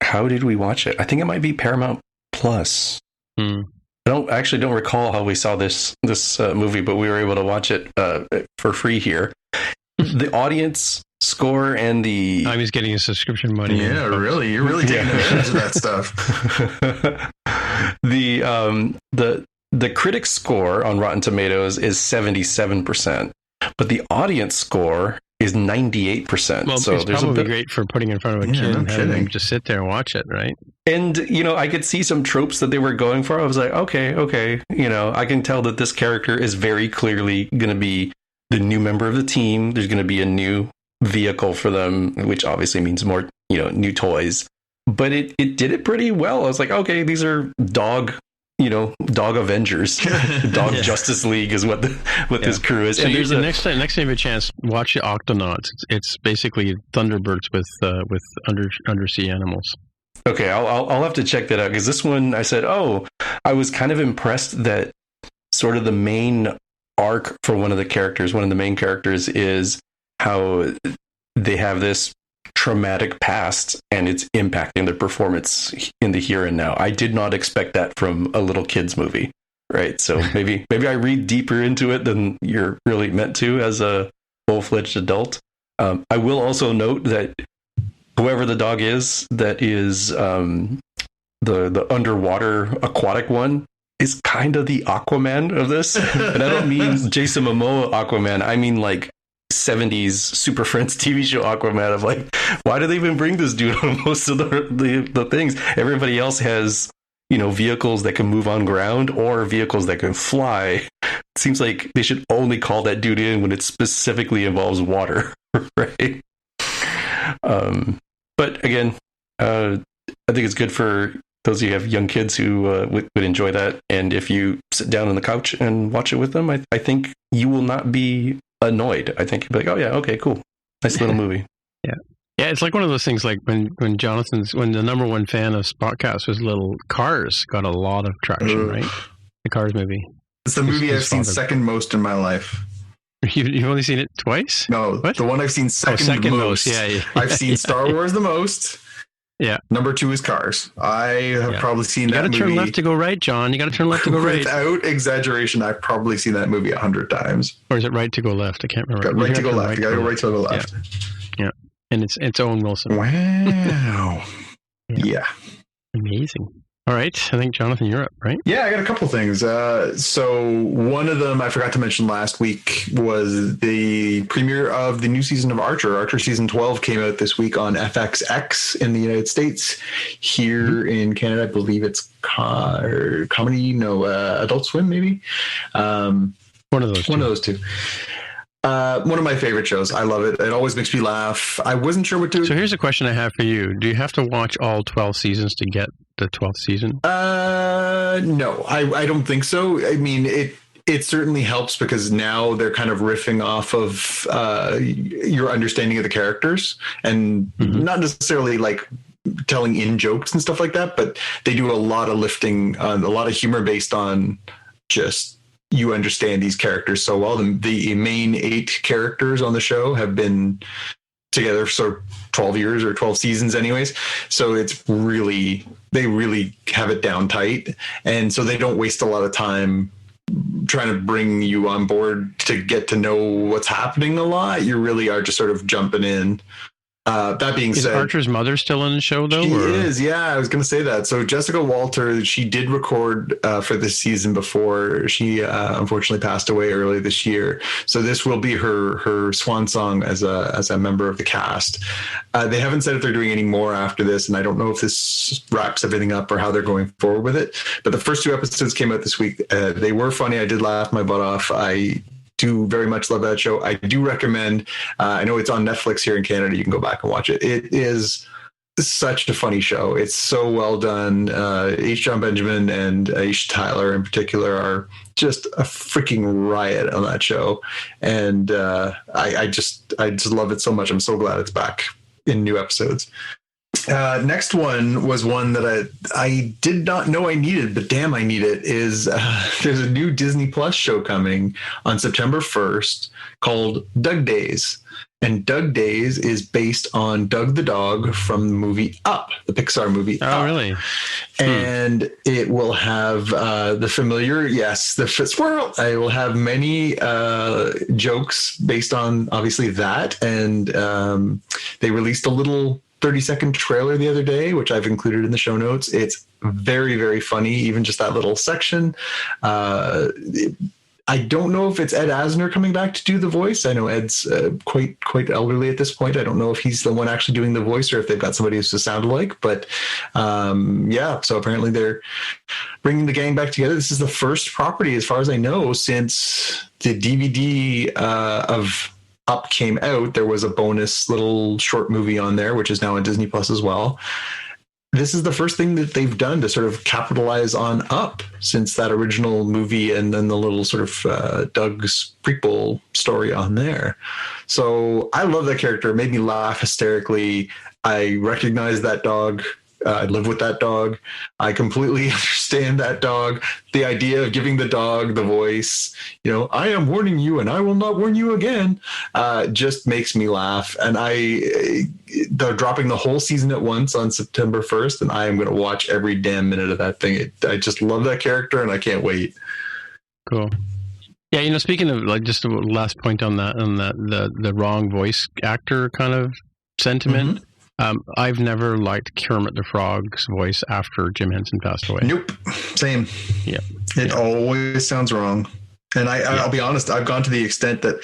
how did we watch it? I think it might be Paramount Plus. I don't recall how we saw this movie, but we were able to watch it for free here. The audience score and the... I was getting a subscription money. Yeah, really. You're really taking advantage of that stuff. The critic score on Rotten Tomatoes is 77%, but the audience score is 98%. Well, so it's probably great for putting in front of a kid and having them just sit there and watch it, right? And, I could see some tropes that they were going for. I was like, okay. I can tell that this character is very clearly going to be the new member of the team. There's going to be a new vehicle for them, which obviously means more, new toys. But it did it pretty well. I was like, okay, these are dog Avengers, dog Justice League is what this crew is. So and there's next time you have a chance, watch the Octonauts. It's basically Thunderbirds with undersea animals. Okay, I'll have to check that out, because this one I said, I was kind of impressed that sort of the main arc for one of the main characters is how they have this traumatic past and it's impacting their performance in the here and now. I did not expect that from a little kids movie, right? So maybe I read deeper into it than you're really meant to as a full-fledged adult. I will also note that whoever the dog is that is the underwater aquatic one is kind of the Aquaman of this. And I don't mean Jason Momoa Aquaman. I mean like 70s Super Friends TV show Aquaman of like, why do they even bring this dude on most of the things? Everybody else has, vehicles that can move on ground or vehicles that can fly. It seems like they should only call that dude in when it specifically involves water, right? But again, I think it's good for those of you who have young kids who would enjoy that. And if you sit down on the couch and watch it with them, I think you will not be annoyed. I think you'll be like, oh yeah, okay, cool. Nice little movie. Yeah. Yeah, it's like one of those things like when the number one fan of Spotcast was little Cars got a lot of traction, right? The Cars movie. It's the movie I've seen second most in my life. You've only seen it twice? No, what? The one I've seen second most. Yeah. I've seen Star Wars the most. Yeah. Number 2 is Cars. I have probably seen that movie. You got to turn left to go right, John. You got to turn left to go right. Without exaggeration, I've probably seen that movie 100 times. Or is it right to go left? I can't remember. Right to go left. You got to go right to go left. Yeah. And it's Owen Wilson. Wow. Yeah. Amazing. All right. I think, Jonathan, you're up, right? Yeah, I got a couple things. So one of them I forgot to mention last week was the premiere of the new season of Archer. Archer season 12 came out this week on FXX in the United States. Here in Canada, I believe it's comedy, Adult Swim, maybe. One of those two. One of my favorite shows. I love it. It always makes me laugh. I wasn't sure what to... So here's a question I have for you. Do you have to watch all 12 seasons to get the 12th season? No, I don't think so. I mean, it certainly helps because now they're kind of riffing off of your understanding of the characters and not necessarily like telling in jokes and stuff like that, but they do a lot of lifting, a lot of humor based on just you understand these characters so well. The main 8 characters on the show have been together for 12 years or 12 seasons anyways. So they really have it down tight. And so they don't waste a lot of time trying to bring you on board to get to know what's happening a lot. You really are just sort of jumping in. That being said, is Archer's mother still in the show though? She is. Yeah, I was going to say that. So Jessica Walter, she did record for this season before she unfortunately passed away early this year. So this will be her swan song as a member of the cast. They haven't said if they're doing any more after this, and I don't know if this wraps everything up or how they're going forward with it. But the first 2 episodes came out this week. They were funny. I did laugh my butt off. I do very much love that show. I do recommend, I know it's on Netflix here in Canada. You can go back and watch it. It is such a funny show. It's so well done. H. John Benjamin and Aisha Tyler in particular are just a freaking riot on that show. And I just love it so much. I'm so glad it's back in new episodes. Next one was one that I did not know I needed, but damn, I need it. There's a new Disney Plus show coming on September 1st called Doug Days. And Doug Days is based on Doug the dog from the movie Up, the Pixar movie Up. Oh, really? And it will have the familiar, the squirrel. It will have many jokes based on, obviously, that. And they released a little 30-second trailer the other day, which I've included in the show notes. It's very, very funny, even just that little section. I don't know if it's Ed Asner coming back to do the voice. I know Ed's quite elderly at this point. I don't know if he's the one actually doing the voice or if they've got somebody who's to sound alike. But yeah, so apparently they're bringing the gang back together. This is the first property, as far as I know, since the DVD of Up came out. There was a bonus little short movie on there, which is now on Disney Plus as well. This is the first thing that they've done to sort of capitalize on Up since that original movie and then the little sort of Doug's prequel story on there. So I love that character. It made me laugh hysterically. I recognize that dog. I live with that dog. I completely understand that dog. The idea of giving the dog the voice, I am warning you and I will not warn you again, just makes me laugh. And they're dropping the whole season at once on September 1st, and I am going to watch every damn minute of that thing. I just love that character, and I can't wait. Cool. Yeah, speaking of, like, just a last point on that, the wrong voice actor kind of sentiment. Mm-hmm. I've never liked Kermit the Frog's voice after Jim Henson passed away. Nope. Same. Yeah. It always sounds wrong. And I'll be honest, I've gone to the extent that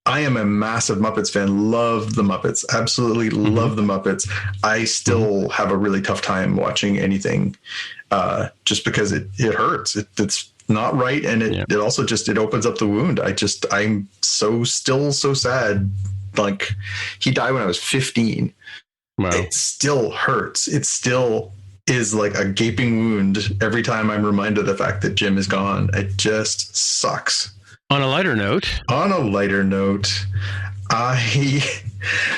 I am a massive Muppets fan. Love the Muppets. Absolutely love the Muppets. I still have a really tough time watching anything just because it hurts. It's not right. And it also just, it opens up the wound. I'm still so sad. Like, he died when I was 15. Wow. It still hurts. It still is like a gaping wound every time I'm reminded of the fact that Jim is gone. It just sucks. On a lighter note, I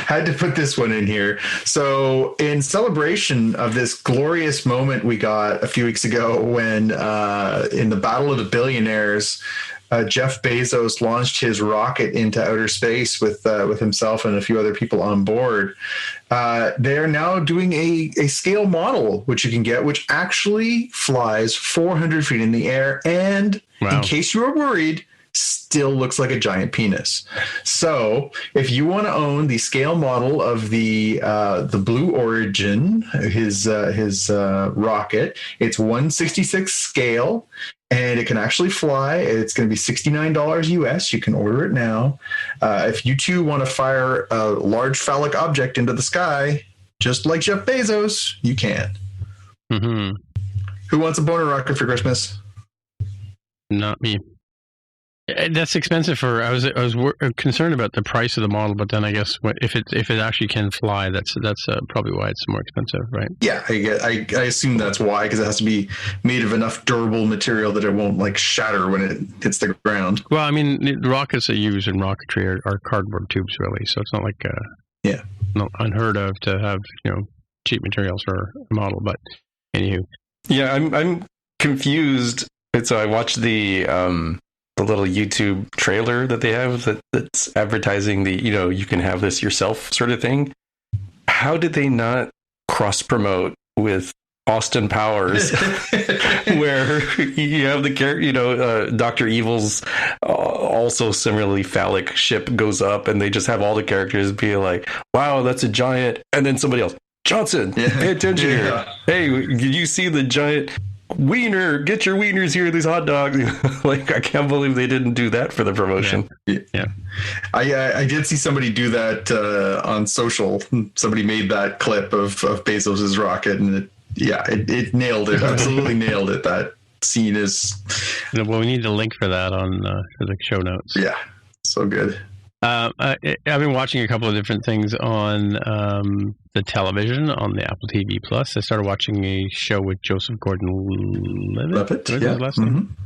had to put this one in here. So in celebration of this glorious moment we got a few weeks ago when in the Battle of the Billionaires, Jeff Bezos launched his rocket into outer space with himself and a few other people on board. They're now doing a scale model, which you can get, which actually flies 400 feet in the air. And in case you were worried, still looks like a giant penis. So if you want to own the scale model of the Blue Origin, his rocket, it's 1/66 scale. And it can actually fly. It's going to be $69 US. You can order it now. If you too want to fire a large phallic object into the sky, just like Jeff Bezos, you can. Mm-hmm. Who wants a boner rocket for Christmas? Not me. That's expensive for. I was concerned about the price of the model, but then I guess if it actually can fly, that's probably why it's more expensive, right? Yeah, I assume that's why, because it has to be made of enough durable material that it won't like shatter when it hits the ground. Well, I mean, the rockets that you use in rocketry are cardboard tubes, really, so it's not like not unheard of to have cheap materials for a model. But anywho, yeah, I'm confused. So I watched the little YouTube trailer that they have that's advertising the, you can have this yourself sort of thing. How did they not cross promote with Austin Powers where you have the character, Dr. Evil's also similarly phallic ship goes up and they just have all the characters be like, wow, that's a giant. And then somebody else, Johnson, pay attention here. Hey, did you see the giant wiener? Get your wieners here, these hot dogs. Like, I can't believe they didn't do that for the promotion. Yeah. I did see somebody do that on social. Somebody made that clip of Bezos's rocket, and it nailed it. Absolutely nailed it. That scene is. Well, we need a link for that on for the show notes. Yeah, so good. I've been watching a couple of different things on the television on the Apple TV Plus. I started watching a show with Joseph Gordon-Levitt. Yeah. Last name?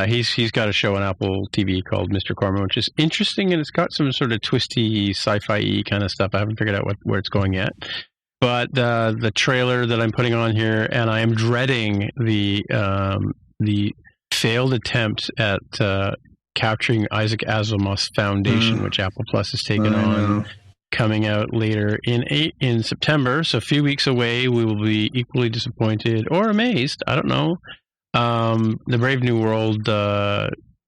He's got a show on Apple TV called Mr. Corman, which is interesting, and it's got some sort of twisty sci-fi kind of stuff. I haven't figured out where it's going yet. But the trailer that I'm putting on here, and I am dreading the failed attempt at capturing Isaac Asimov's Foundation, which Apple Plus has taken on, coming out later in September. So a few weeks away. We will be equally disappointed or amazed. I don't know. The Brave New World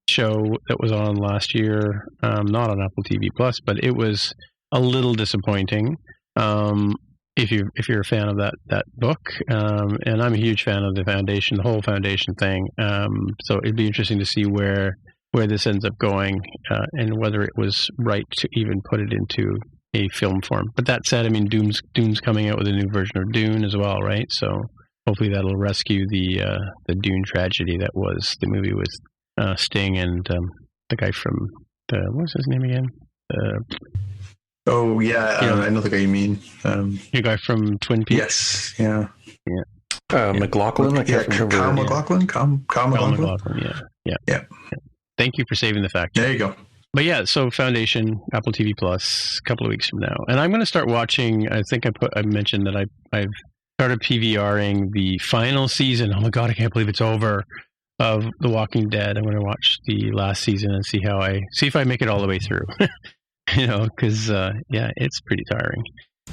show that was on last year, not on Apple TV Plus, but it was a little disappointing. If you're a fan of that book, and I'm a huge fan of the Foundation, the whole Foundation thing. So it'd be interesting to see where where this ends up going, and whether it was right to even put it into a film form. But that said, I mean, Dune's coming out with a new version of Dune as well, right? So hopefully that'll rescue the Dune tragedy that was the movie with Sting and the guy from what's his name again? Oh yeah, I know the guy you mean. The guy from Twin Peaks. Yes, yeah. McLaughlin. I can't remember. Kyle McLaughlin. Kyle McLaughlin. Yeah. Thank you for saving the fact. There you go. But yeah, so Foundation, Apple TV Plus, a couple of weeks from now, and I'm going to start watching. I think I mentioned that I've started PVRing the final season. Oh my god, I can't believe it's over. Of The Walking Dead. I'm going to watch the last season and see if I make it all the way through. Because it's pretty tiring.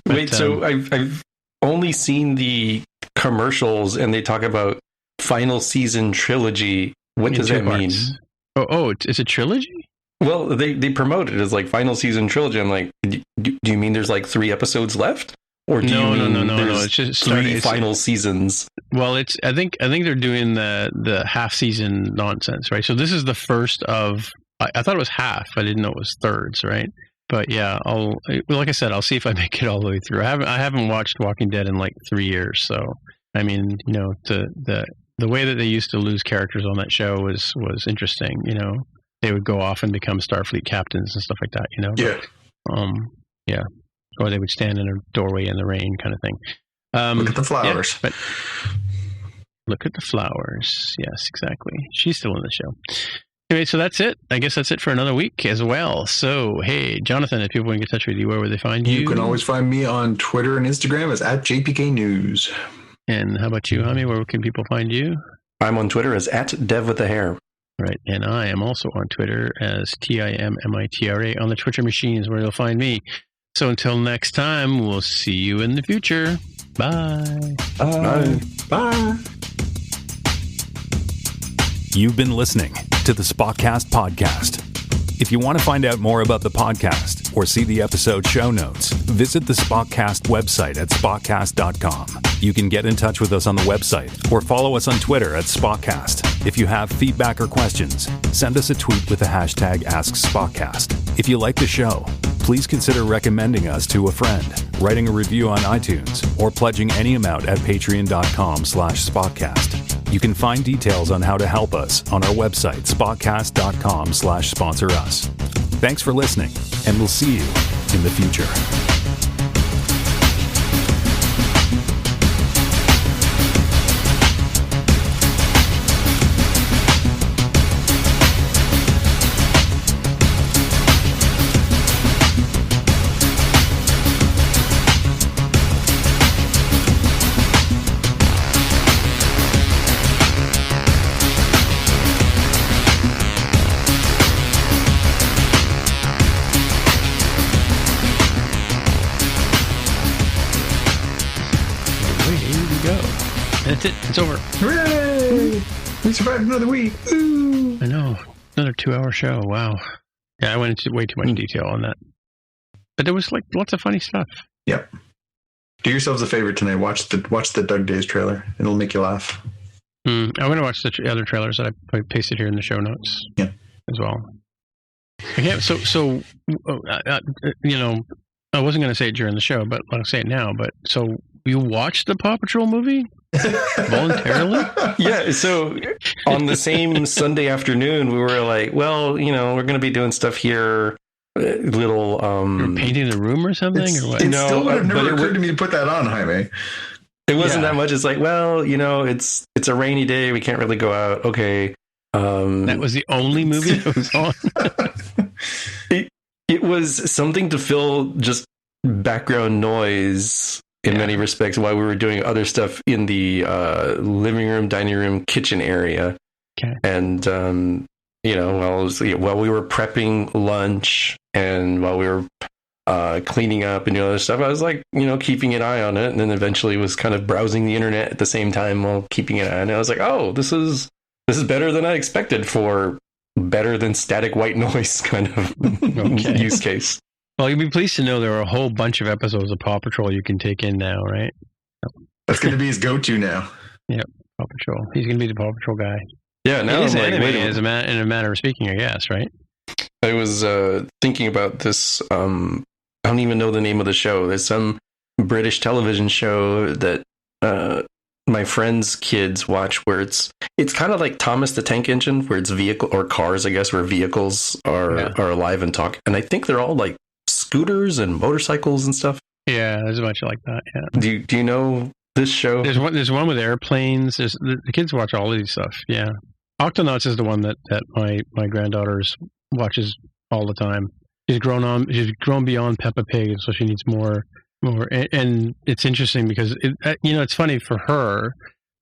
But, wait, so I've only seen the commercials, and they talk about final season trilogy. What does that mean? Oh, it's a trilogy? Well, they promote it as like final season trilogy. I'm like, do you mean there's like 3 episodes left? Or do you mean there's it's just three final seasons? Well, I think they're doing the half season nonsense, right? So this is the first of. I thought it was half. I didn't know it was thirds, right? But yeah, like I said, I'll see if I make it all the way through. I haven't watched Walking Dead in like 3 years, so I mean, the way that they used to lose characters on that show was interesting. They would go off and become Starfleet captains and stuff like that. Yeah. Or they would stand in a doorway in the rain, kind of thing. Look at the flowers. Yeah, but look at the flowers. Yes, exactly. She's still in the show. Anyway, so that's it. I guess that's it for another week as well. So, hey, Jonathan, if people want to get in touch with you, where would they find you? You can always find me on Twitter and Instagram as @JPK News. And how about you, Hami? Where can people find you? I'm on Twitter as @DevWithTheHair. Right, and I am also on Twitter as TIMMITRA on the Twitter machines, where you'll find me. So until next time, we'll see you in the future. Bye. Bye. Bye. You've been listening to the Spotcast podcast. If you want to find out more about the podcast or see the episode show notes, visit the Spotcast website at spotcast.com. You can get in touch with us on the website or follow us on Twitter at Spotcast. If you have feedback or questions, send us a tweet with the hashtag AskSpotcast. If you like the show, please consider recommending us to a friend, writing a review on iTunes, or pledging any amount at patreon.com/Spotcast. You can find details on how to help us on our website, spotcast.com/sponsor us. Thanks for listening, and we'll see you in the future. That's it. It's over. Hooray! We survived another week. Ooh. I know. Another 2-hour show. Wow. Yeah, I went into way too much detail on that. But there was like lots of funny stuff. Yep. Do yourselves a favor tonight. Watch the Doug Days trailer. It'll make you laugh. I'm going to watch the other trailers that I pasted here in the show notes. Yeah. As well. Okay. So I wasn't going to say it during the show, but I'll say it now. But so you watched the Paw Patrol movie? Voluntarily? Yeah, so on the same Sunday afternoon, we were like, well, we're going to be doing stuff here. Little You're painting the room or something, or what? It still would have never occurred to me to put that on, Jaime. It wasn't that much. It's like, well, it's a rainy day. We can't really go out. Okay. That was the only movie that was on. It was something to fill just background noise in many respects while we were doing other stuff in the living room, dining room, kitchen area. Okay. And, while we were prepping lunch and while we were cleaning up and doing other stuff, I was like, keeping an eye on it. And then eventually was kind of browsing the internet at the same time while keeping an eye on it. I was like, oh, this is better than I expected for better than static white noise kind of use case. Well, you'll be pleased to know there are a whole bunch of episodes of Paw Patrol you can take in now, right? That's going to be his go-to now. Yep, Paw Patrol. He's going to be the Paw Patrol guy. Yeah, now it is I'm like, anime wait a in a matter of speaking, I guess, right? I was thinking about this. I don't even know the name of the show. There's some British television show that my friends' kids watch, where it's kind of like Thomas the Tank Engine, where it's vehicle or cars, I guess, where vehicles are alive and talk. And I think they're all like scooters and motorcycles and stuff. Yeah, there's a bunch like that. Yeah. Do you know this show? There's one with airplanes. The kids watch all of these stuff. Yeah, Octonauts is the one that my granddaughter watches all the time. She's grown beyond Peppa Pig, and so she needs more. And it's interesting because it's funny for her.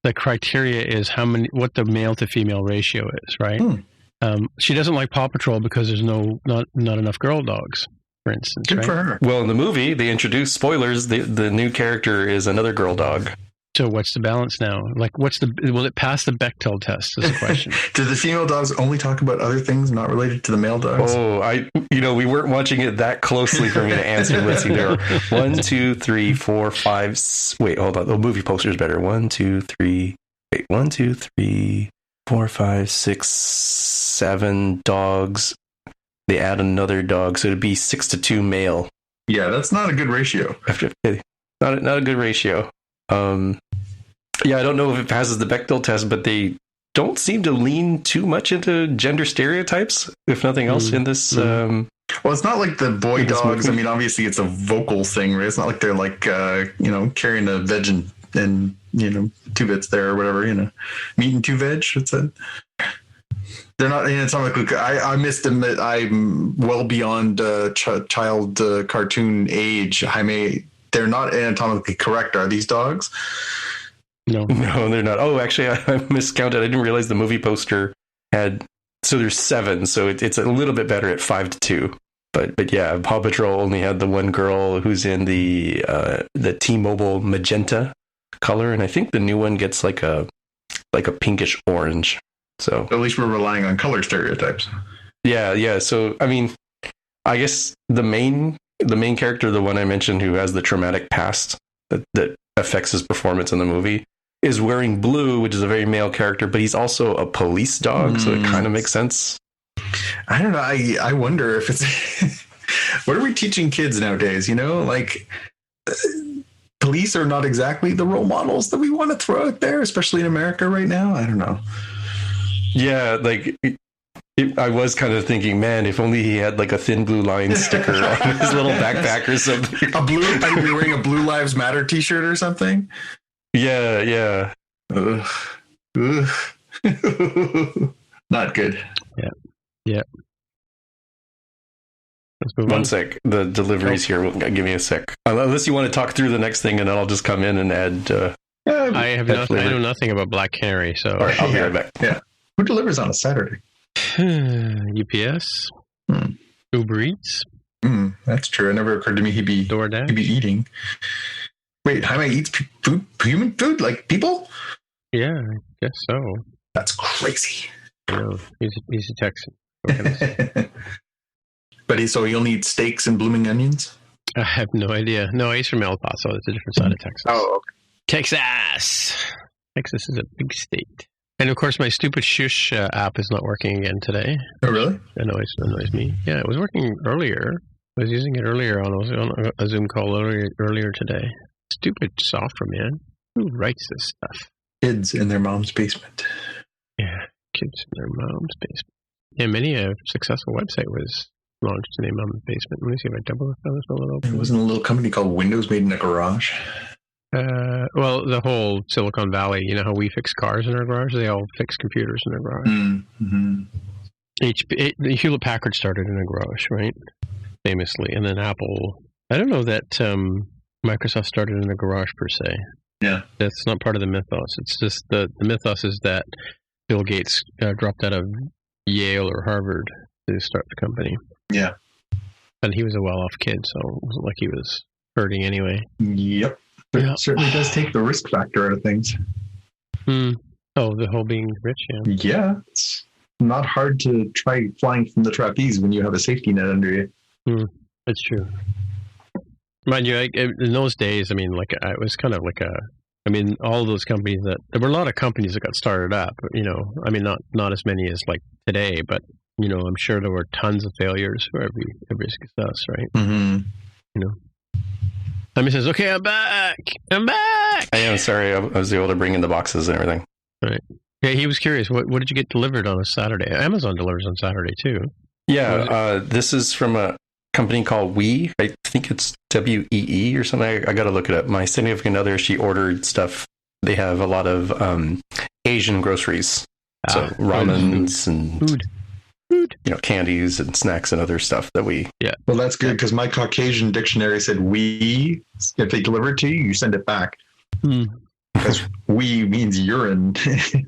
The criteria is what the male to female ratio is, right? She doesn't like Paw Patrol because there's not enough girl dogs, for instance. Good right? for her. Well, in the movie, they introduced spoilers. The new character is another girl dog. So what's the balance now? Like, will it pass the Bechdel test? Is the question. Do the female dogs only talk about other things not related to the male dogs? Oh, we weren't watching it that closely for me to answer. Let's see, there are 1, 2, 3, 4, 5. Wait, hold on. The movie poster is better. 1, 2, 3. Wait, 1, 2, 3, 4, 5, 6, 7 dogs. They add another dog, so it'd be 6-2 male. Yeah, that's not a good ratio. Not a good ratio. I don't know if it passes the Bechdel test, but they don't seem to lean too much into gender stereotypes, if nothing else, in this. Well, it's not like the boy dogs. movie. I mean, obviously, it's a vocal thing, right? It's not like they're like, carrying a veg and 2 bits there or whatever, meat and 2 veg. It's a. They're not. It's not like I missed them. That I'm well beyond child cartoon age. Jaime, they're not anatomically correct. Are these dogs? No, they're not. Oh, actually, I miscounted. I didn't realize the movie poster had. So there's 7. So it's a little bit better at 5-2. But yeah, Paw Patrol only had the one girl who's in the T-Mobile magenta color, and I think the new one gets like a pinkish orange. So At least we're relying on color stereotypes. Yeah. So I mean, I guess the main character, the one I mentioned, who has the traumatic past that affects his performance in the movie, is wearing blue, which is a very male character, but he's also a police dog, so it kind of makes sense. I don't know. I wonder if it's what are we teaching kids nowadays? Police are not exactly the role models that we want to throw out there, especially in America right now. I don't know. Yeah, I was kind of thinking, man, if only he had like a thin blue line sticker on his little backpack or something. Are you wearing a Blue Lives Matter t-shirt or something? Yeah. Ugh. Not good. Yeah. Let's move One on. sec. The delivery's here. Give me a sec. Unless you want to talk through the next thing, and then I'll just come in and add. I know nothing about Black Canary, so All right, I'll be right back. Yeah. Who delivers on a Saturday? UPS, Uber Eats, That's true. It never occurred to me he'd be DoorDash. eating. Wait, Jaime eats human food like people? Yeah, I guess so. That's crazy. No, he's a Texan. What can I say? But he only eats steaks and blooming onions? I have no idea. No, he's from El Paso. It's a different side of Texas. Oh, okay. Texas is a big state. And of course, my stupid Shush app is not working again today. Oh, really? That annoys me. Yeah, it was working earlier. I was using it earlier on a Zoom call earlier today. Stupid software, man. Who writes this stuff? Kids in their mom's basement. Yeah, kids in their mom's basement. Yeah, many a successful website was launched in a mom's basement. Let me see if I double this a little. It wasn't a little company called Windows Made in a Garage. Well, the whole Silicon Valley, you know how we fix cars in our garage? They all fix computers in their garage. Mm-hmm. Hewlett Packard started in a garage, right? Famously. And then Apple, I don't know that Microsoft started in a garage per se. Yeah. That's not part of the mythos. It's just the mythos is that Bill Gates dropped out of Yale or Harvard to start the company. Yeah. And he was a well-off kid, so it wasn't like he was hurting anyway. Yep. But Yeah. it certainly does take the risk factor out of things. Oh, the whole being rich, yeah. Yeah. It's not hard to try flying from the trapeze when you have a safety net under you. That's true. Mind you, in those days, I mean, it was kind of like a I mean, all those companies there were a lot of companies that got started up, you know, I mean, not as many as like today, but, you know, I'm sure there were tons of failures for every success, right? Mm-hmm. You know. Somebody says, okay, I'm back. I am sorry. I was able to bring in the boxes and everything. Right. Yeah, he was curious. What did you get delivered on a Saturday? Amazon delivers on Saturday, too. Yeah, this is from a company called We. I think it's WEE or something. I got to look it up. My significant other, she ordered stuff. They have a lot of Asian groceries. So ramens and food, you know, candies and snacks and other stuff that we. Yeah. Well, that's good because my Caucasian dictionary said we. If they deliver it to you, you send it back. Because we means urine.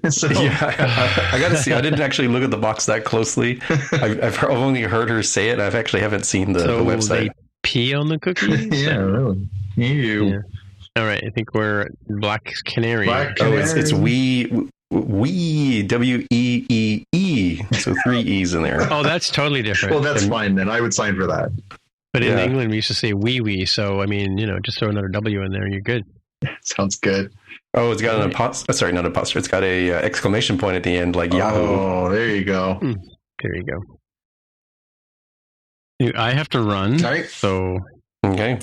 So. Yeah, I got to see. I didn't actually look at the box that closely. I've only heard her say it. I actually haven't seen the website. They pee on the cookies? Yeah, really. Ew. Yeah. All right, I think we're at Black Canary. Oh, it's we WEEE. So 3 E's in there. Oh, that's totally different. Well, that's fine then. I would sign for that. But in England, we used to say wee. So I mean, you know, just throw another W in there, and you're good. Sounds good. Oh, it's got an apostrophe. Sorry, not apostrophe. It's got a exclamation point at the end, like Yahoo. Oh, there you go. There you go. I have to run. All right. So. Okay.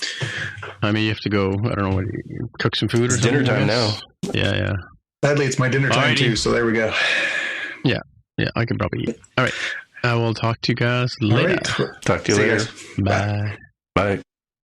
I mean, you have to go. I don't know, cook some food or something. Dinner time now. Yeah. Sadly, it's my dinner time too. So there we go. Yeah. I can probably eat. All right. I will talk to you guys later. Talk to you later. Bye. Bye.